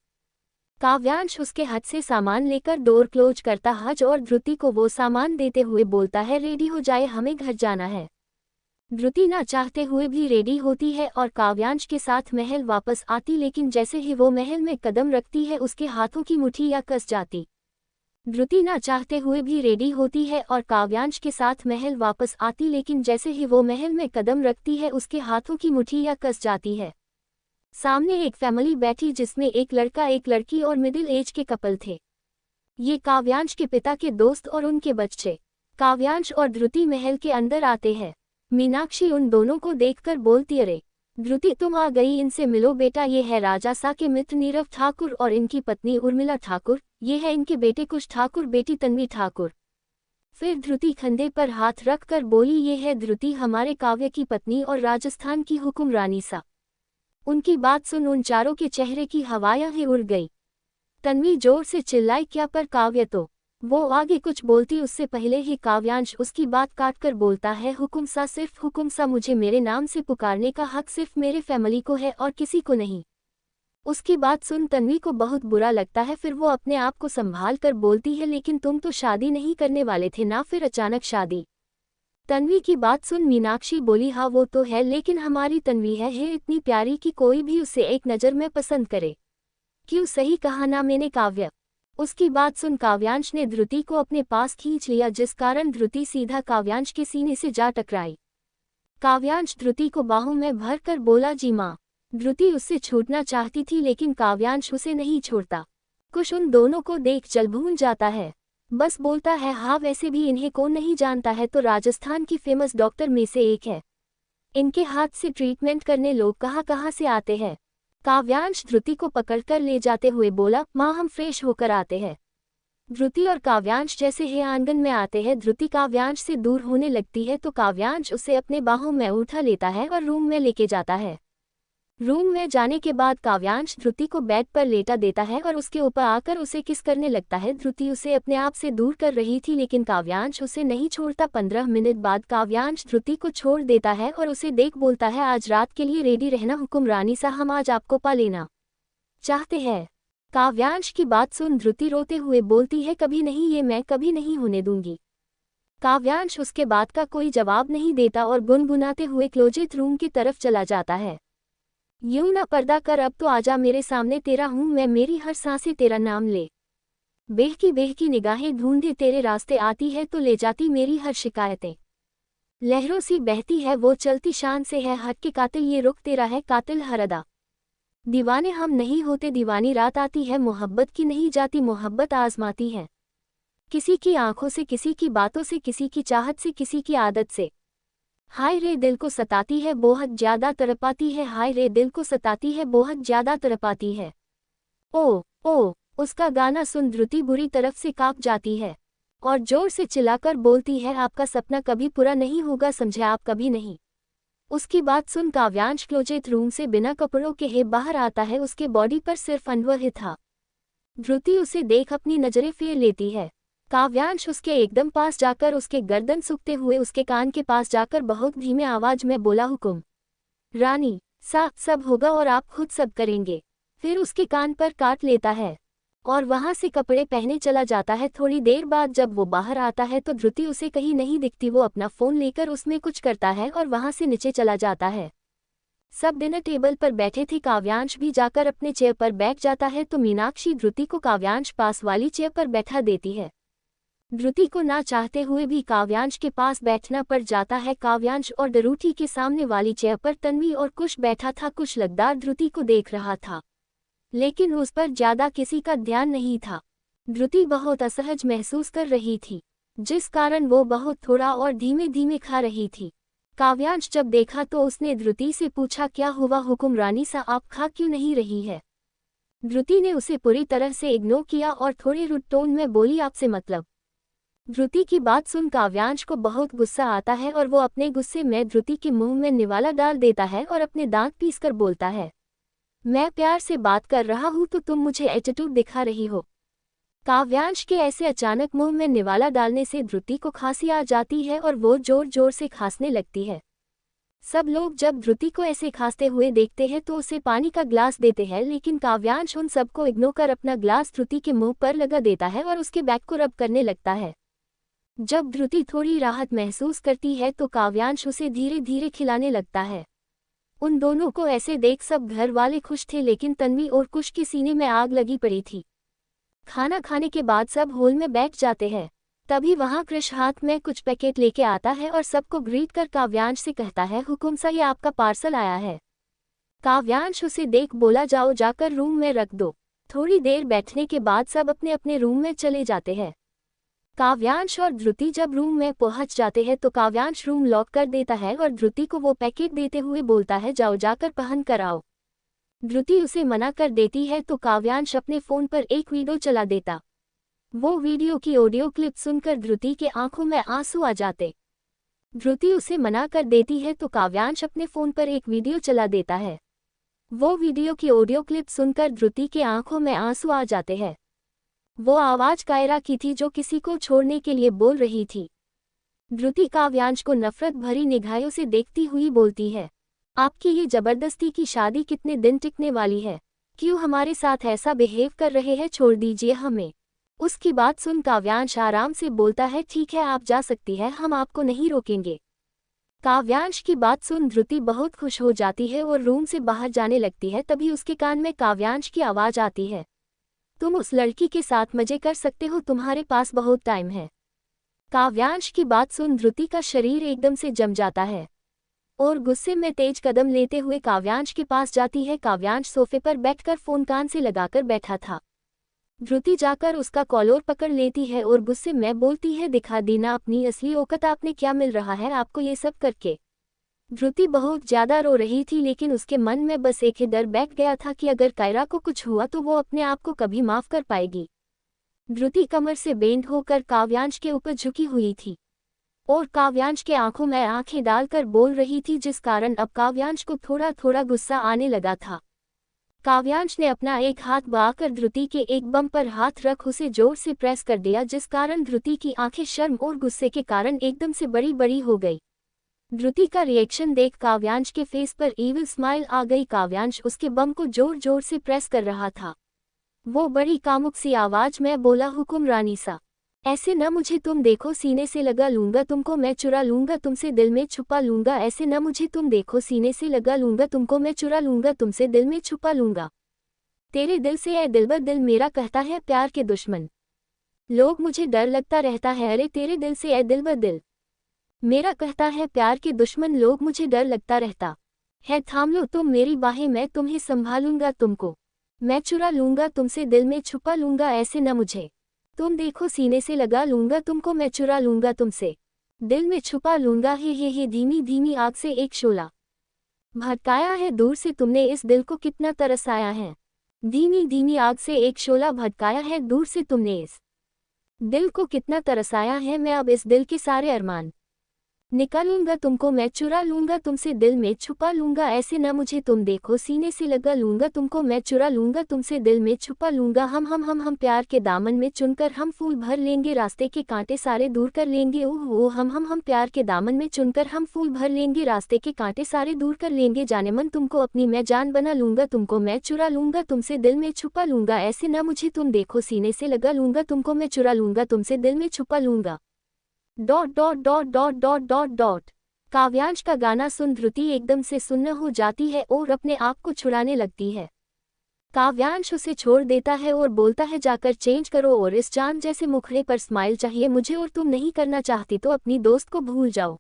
काव्यांश उसके हाथ से सामान लेकर डोर क्लोज करता है और धृति को वो सामान देते हुए बोलता है, रेडी हो जाए, हमें घर जाना है। धृति ना चाहते हुए भी रेडी होती है और काव्यांश के साथ महल वापस आती, लेकिन जैसे ही वो महल में कदम रखती है उसके हाथों की मुट्ठियां कस जाती। धृति ना चाहते हुए भी रेडी होती है और काव्यांश के साथ महल वापस आती, लेकिन जैसे ही वो महल में कदम रखती है उसके हाथों की मुट्ठियां कस जाती है। सामने एक फैमिली बैठी जिसमें एक लड़का एक लड़की और मिडिल एज के कपल थे। ये काव्यांश के पिता के दोस्त और उनके बच्चे। काव्यांश और धृति महल के अंदर आते हैं। मीनाक्षी उन दोनों को देखकर बोलती, अरे धृति तुम आ गई, इनसे मिलो बेटा, ये है राजा सा के मित्र नीरव ठाकुर और इनकी पत्नी उर्मिला ठाकुर, ये है इनके बेटे कुश ठाकुर, बेटी तन्वी ठाकुर। फिर धृति कंधे पर हाथ रखकर बोली, ये है धृति हमारे काव्य की पत्नी और राजस्थान की हुक्मरानी सा। उनकी बात सुन उन चारों के चेहरे की हवाएं ही उड़ गई। तन्वी जोर से चिल्लाई, क्या पर काव्य तो। वो आगे कुछ बोलती उससे पहले ही काव्यांश उसकी बात काटकर बोलता है, हुकुम सा, सिर्फ हुकुम सा, मुझे मेरे नाम से पुकारने का हक सिर्फ मेरे फैमिली को है और किसी को नहीं। उसकी बात सुन तन्वी को बहुत बुरा लगता है, फिर वो अपने आप को संभाल कर बोलती है, लेकिन तुम तो शादी नहीं करने वाले थे ना, फिर अचानक शादी। तन्वी की बात सुन मीनाक्षी बोली, हाँ वो तो है, लेकिन हमारी तन्वी है इतनी प्यारी कि कोई भी उसे एक नज़र में पसंद करे। क्यों, सही कहा ना मैंने काव्य। उसकी बात सुन काव्यांश ने धृति को अपने पास खींच लिया, जिस कारण धृति सीधा काव्यांश के सीने से जा टकराई। काव्यांश धृति को बाहों में भर कर बोला, जी माँ। धृति उससे छूटना चाहती थी लेकिन काव्यांश उसे नहीं छोड़ता। कुश उन दोनों को देख जल भून जाता है, बस बोलता है, हाँ वैसे भी इन्हें कौन नहीं जानता है, तो राजस्थान की फेमस डॉक्टर में से एक है। इनके हाथ से ट्रीटमेंट करने लोग कहाँ कहाँ से आते हैं। काव्यांश धृति को पकड़कर ले जाते हुए बोला, माँ हम फ्रेश होकर आते हैं। धृति और काव्यांश जैसे ही आंगन में आते हैं, धृति काव्यांश से दूर होने लगती है तो काव्यांश उसे अपने बाहों में उठा लेता है और रूम में लेके जाता है। रूम में जाने के बाद काव्यांश धृति को बेड पर लेटा देता है और उसके ऊपर आकर उसे किस करने लगता है। धृति उसे अपने आप से दूर कर रही थी लेकिन काव्यांश उसे नहीं छोड़ता। 15 मिनट बाद काव्यांश धृति को छोड़ देता है और उसे देख बोलता है, आज रात के लिए रेडी रहना हुक्मरानी सा, हम आज आपको पा लेना चाहते हैं। काव्यांश की बात सुन धृति रोते हुए बोलती है, कभी नहीं, ये मैं कभी नहीं होने दूंगी। काव्यांश उसके बात का कोई जवाब नहीं देता और गुनगुनाते हुए क्लोजेट रूम की तरफ चला जाता है। यूं ना पर्दा कर, अब तो आजा मेरे सामने, तेरा हूं मैं, मेरी हर सांसें तेरा नाम ले। बेहकी निगाहें ढूंढे तेरे रास्ते आती है तो ले जाती मेरी हर शिकायतें। लहरों सी बहती है वो चलती शान से है, हट के कातिल ये रुख तेरा है, कातिल हर अदा। दीवाने हम नहीं होते, दीवानी रात आती है, मोहब्बत की नहीं जाती, मोहब्बत आजमाती है। किसी की आंखों से, किसी की बातों से, किसी की चाहत से, किसी की आदत से। हाय रे दिल को सताती है, बहुत ज्यादा तड़पाती है, हाय रे दिल को सताती है, बहुत ज्यादा तड़पाती है। ओ उसका गाना सुन धृति बुरी तरफ से कांप जाती है। और जोर से चिल्लाकर बोलती है, आपका सपना कभी पूरा नहीं होगा, समझे आप, कभी नहीं। उसकी बात सुन काव्यांश क्लोजेट रूम से बिना कपड़ों के ही बाहर आता है। उसके बॉडी पर सिर्फ अंडरवेयर ही था। धृति उसे देख अपनी नजरें फेर लेती है। काव्यांश उसके एकदम पास जाकर उसके गर्दन सूखते हुए उसके कान के पास जाकर बहुत धीमे आवाज में बोला, हुकुम रानी सा सब होगा और आप खुद सब करेंगे। फिर उसके कान पर काट लेता है और वहां से कपड़े पहने चला जाता है। थोड़ी देर बाद जब वो बाहर आता है तो धृति उसे कहीं नहीं दिखती। वो अपना फोन लेकर उसमें कुछ करता है और वहां से नीचे चला जाता है। सब डिनर टेबल पर बैठे थे। काव्यांश भी जाकर अपने चेयर पर बैठ जाता है तो मीनाक्षी धृति को काव्यांश पास वाली चेयर पर बैठा देती है। धृति को ना चाहते हुए भी काव्यांश के पास बैठना पड़ जाता है। काव्यांश और डरूठी के सामने वाली चेयर पर तन्वी और कुश बैठा था। कुश लगदार धृति को देख रहा था लेकिन उस पर ज्यादा किसी का ध्यान नहीं था। धृति बहुत असहज महसूस कर रही थी जिस कारण वो बहुत थोड़ा और धीमे धीमे खा रही थी। काव्यांश जब देखा तो उसने धृति से पूछा, क्या हुआ हुकुम रानी सा, आप खा क्यों नहीं रही है? धृति ने उसे पूरी तरह से इग्नोर किया और थोड़े रुड टोन में बोली, आपसे मतलब। धृति की बात सुन काव्यांश को बहुत गुस्सा आता है और वो अपने गुस्से में धृति के मुंह में निवाला डाल देता है और अपने दांत पीसकर बोलता है, मैं प्यार से बात कर रहा हूं तो तुम मुझे एटीट्यूड दिखा रही हो। काव्यांश के ऐसे अचानक मुंह में निवाला डालने से धृति को खांसी आ जाती है और वो जोर जोर से खांसने लगती है। सब लोग जब धृति को ऐसे खांसते हुए देखते हैं तो उसे पानी का ग्लास देते हैं लेकिन काव्यांश उन सबको इग्नोर कर अपना ग्लास धृति के मुंह पर लगा देता है और उसके बैक को रब करने लगता है। जब धृति थोड़ी राहत महसूस करती है तो काव्यांश उसे धीरे धीरे खिलाने लगता है। उन दोनों को ऐसे देख सब घर वाले खुश थे लेकिन तन्वी और कुश के सीने में आग लगी पड़ी थी। खाना खाने के बाद सब हॉल में बैठ जाते हैं। तभी वहां कृष हाथ में कुछ पैकेट लेके आता है और सबको ग्रीट कर काव्यांश से कहता है, हुकुम सा ये आपका पार्सल आया है। काव्यांश उसे देख बोला, जाओ जाकर रूम में रख दो। थोड़ी देर बैठने के बाद सब अपने अपने रूम में चले जाते हैं। काव्यांश और धृति जब रूम में पहुंच जाते हैं तो काव्यांश रूम लॉक कर देता है और धृति को वो पैकेट देते हुए बोलता है, जाओ जाकर पहन कर आओ। धृति उसे मना कर देती है तो काव्यांश अपने फोन पर एक वीडियो चला देता। वो वीडियो की ऑडियो क्लिप सुनकर धृति के आंखों में आंसू आ जाते। धृति उसे मना कर देती है तो काव्यांश अपने फोन पर एक वीडियो चला देता है। वो वीडियो की ऑडियो क्लिप सुनकर धृति के आंखों में आंसू आ जाते हैं। वो आवाज कायरा की थी जो किसी को छोड़ने के लिए बोल रही थी। धृति काव्यांश को नफरत भरी निगाहों से देखती हुई बोलती है, आपकी ये जबरदस्ती की शादी कितने दिन टिकने वाली है? क्यों हमारे साथ ऐसा बिहेव कर रहे हैं? छोड़ दीजिए हमें। उसकी बात सुन काव्यांश आराम से बोलता है, ठीक है आप जा सकती है, हम आपको नहीं रोकेंगे। काव्यांश की बात सुन धृति बहुत खुश हो जाती है और रूम से बाहर जाने लगती है। तभी उसके कान में काव्यांश की आवाज आती है, तुम उस लड़की के साथ मजे कर सकते हो, तुम्हारे पास बहुत टाइम है। काव्यांश की बात सुन धृति का शरीर एकदम से जम जाता है और गुस्से में तेज कदम लेते हुए काव्यांश के पास जाती है। काव्यांश सोफे पर बैठकर फोन कान से लगाकर बैठा था। धृति जाकर उसका कॉलर पकड़ लेती है और गुस्से में बोलती है, दिखा देना अपनी असली औकात, आपने क्या मिल रहा है आपको ये सब करके? धृति बहुत ज्यादा रो रही थी लेकिन उसके मन में बस एक ही डर बैठ गया था कि अगर कायरा को कुछ हुआ तो वो अपने आप को कभी माफ कर पाएगी। धृति कमर से बेंड होकर काव्यांश के ऊपर झुकी हुई थी और काव्यांश के आंखों में आंखें डालकर बोल रही थी जिस कारण अब काव्यांश को थोड़ा थोड़ा गुस्सा आने लगा था। काव्यांश ने अपना एक हाथ बढ़ाकर धृति के एक बम पर हाथ रख उसे जोर से प्रेस कर दिया जिस कारण धृति की आंखें शर्म और गुस्से के कारण एकदम से बड़ी बड़ी हो गई। धृति का रिएक्शन देख काव्यांश के फेस पर ईविल स्माइल आ गई। काव्यांश उसके बम को जोर जोर से प्रेस कर रहा था। वो बड़ी कामुक सी आवाज में बोला, हुकुम रानी सा, ऐसे न मुझे तुम देखो, सीने से लगा लूंगा तुमको मैं, चुरा लूंगा तुमसे, दिल में छुपा लूंगा। ऐसे न मुझे तुम देखो, सीने से लगा लूंगा तुमको मैं, चुरा लूंगा तुमसे, दिल में छुपा लूंगा। तेरे दिल से, ए दिलबर, दिल मेरा कहता है प्यार के दुश्मन लोग मुझे डर लगता रहता है। अरे तेरे दिल से, ए दिलबर, दिल मेरा कहता है प्यार के दुश्मन लोग मुझे डर लगता रहता है। थाम लो तुम मेरी बाहें, मैं तुम्हें संभालूंगा, तुमको मैं चुरा लूंगा तुमसे, दिल में छुपा लूंगा। ऐसे न मुझे तुम देखो, सीने से लगा लूंगा तुमको मैं, चुरा लूंगा तुमसे, दिल में छुपा लूंगा। हे धीमी धीमी आग से एक शोला भटकाया है दूर से तुमने, इस दिल को कितना तरस आया है। धीमी धीमी आग से एक शोला भटकाया है दूर से तुमने, इस दिल को कितना तरसाया है मैं अब इस दिल के सारे अरमान। निकालूंगा तुमको मैं चुरा लूंगा तुमसे दिल में छुपा लूंगा ऐसे न मुझे तुम देखो सीने से लगा लूंगा तुमको मैं चुरा लूंगा तुमसे दिल में छुपा लूंगा हम प्यार के दामन में चुनकर हम फूल भर लेंगे रास्ते के कांटे सारे दूर कर लेंगे ओह ओ हम प्यार के दामन में चुनकर हम फूल भर लेंगे रास्ते के कांटे सारे दूर कर लेंगे जाने मन तुमको अपनी मैं जान बना लूंगा तुमको मैं चुरा लूंगा तुमसे दिल में छुपा लूंगा ऐसे न मुझे तुम देखो सीने से लगा लूंगा तुमको मैं चुरा लूंगा तुमसे दिल में छुपा लूंगा। Dot dot dot dot dot dot dot. Kavyansh का गाना सुन धृति एकदम से सुन्न हो जाती है और अपने आप को छुड़ाने लगती है। काव्यांश उसे छोड़ देता है और बोलता है जाकर चेंज करो और इस चांद जैसे मुखड़े पर स्माइल चाहिए मुझे और तुम नहीं करना चाहती तो अपनी दोस्त को भूल जाओ।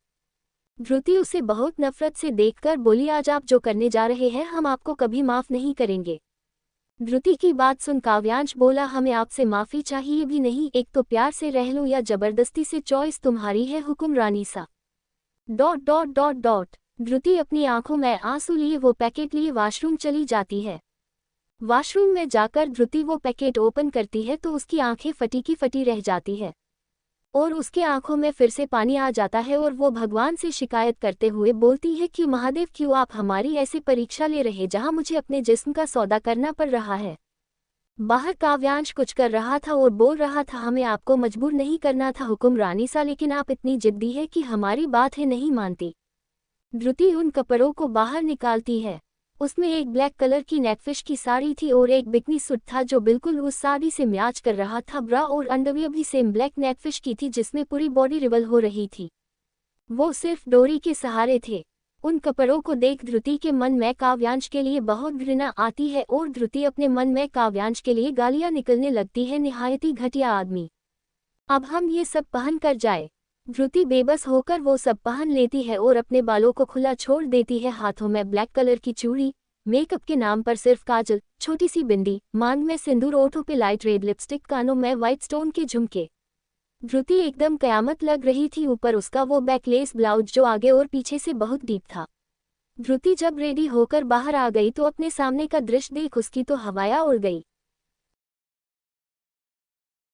धृति उसे बहुत नफरत से देखकर बोली आज आप जो करने जा रहे हैं हम आपको कभी माफ नहीं करेंगे। धृति की बात सुन काव्यांश बोला हमें आपसे माफी चाहिए भी नहीं एक तो प्यार से रह लो या जबरदस्ती से चॉइस तुम्हारी है हुक्मरानी सा। Dot dot dot dot. Dhriti अपनी आंखों में आंसू लिए वो पैकेट लिए वॉशरूम चली जाती है। वॉशरूम में जाकर धृति वो पैकेट ओपन करती है तो उसकी आंखें फटी की फटी रह जाती है और उसके आंखों में फिर से पानी आ जाता है और वो भगवान से शिकायत करते हुए बोलती है क्यों महादेव क्यों आप हमारी ऐसी परीक्षा ले रहे जहां मुझे अपने जिस्म का सौदा करना पड़ रहा है। बाहर काव्यांश कुछ कर रहा था और बोल रहा था हमें आपको मजबूर नहीं करना था हुक्मरानी सा लेकिन आप इतनी जिद्दी है कि हमारी बात है नहीं मानती। धृति उन कपड़ों को बाहर निकालती है। उसमें एक ब्लैक कलर की नेकफिश की साड़ी थी और एक बिकनी सूट था जो बिल्कुल उस साड़ी से मैच कर रहा था। ब्रा और अंडरवियर भी सेम ब्लैक नेकफिश की थी जिसमें पूरी बॉडी रिवल हो रही थी। वो सिर्फ डोरी के सहारे थे। उन कपड़ों को देख धृति के मन में काव्यांश के लिए बहुत घृणा आती है और धृति अपने मन में काव्यांश के लिए गालियां निकलने लगती है निहायती घटिया आदमी। अब हम ये सब पहन कर जाए। धृति बेबस होकर वो सब पहन लेती है और अपने बालों को खुला छोड़ देती है। हाथों में ब्लैक कलर की चूड़ी, मेकअप के नाम पर सिर्फ काजल, छोटी सी बिंदी, मांग में सिंदूर, ओठों पे लाइट रेड लिपस्टिक, कानों में व्हाइट स्टोन के झुमके। धृति एकदम कयामत लग रही थी। ऊपर उसका वो बैकलेस ब्लाउज जो आगे और पीछे से बहुत डीप था। धृति जब रेडी होकर बाहर आ गई तो अपने सामने का दृश्य देख उसकी तो हवाया उड़ गई।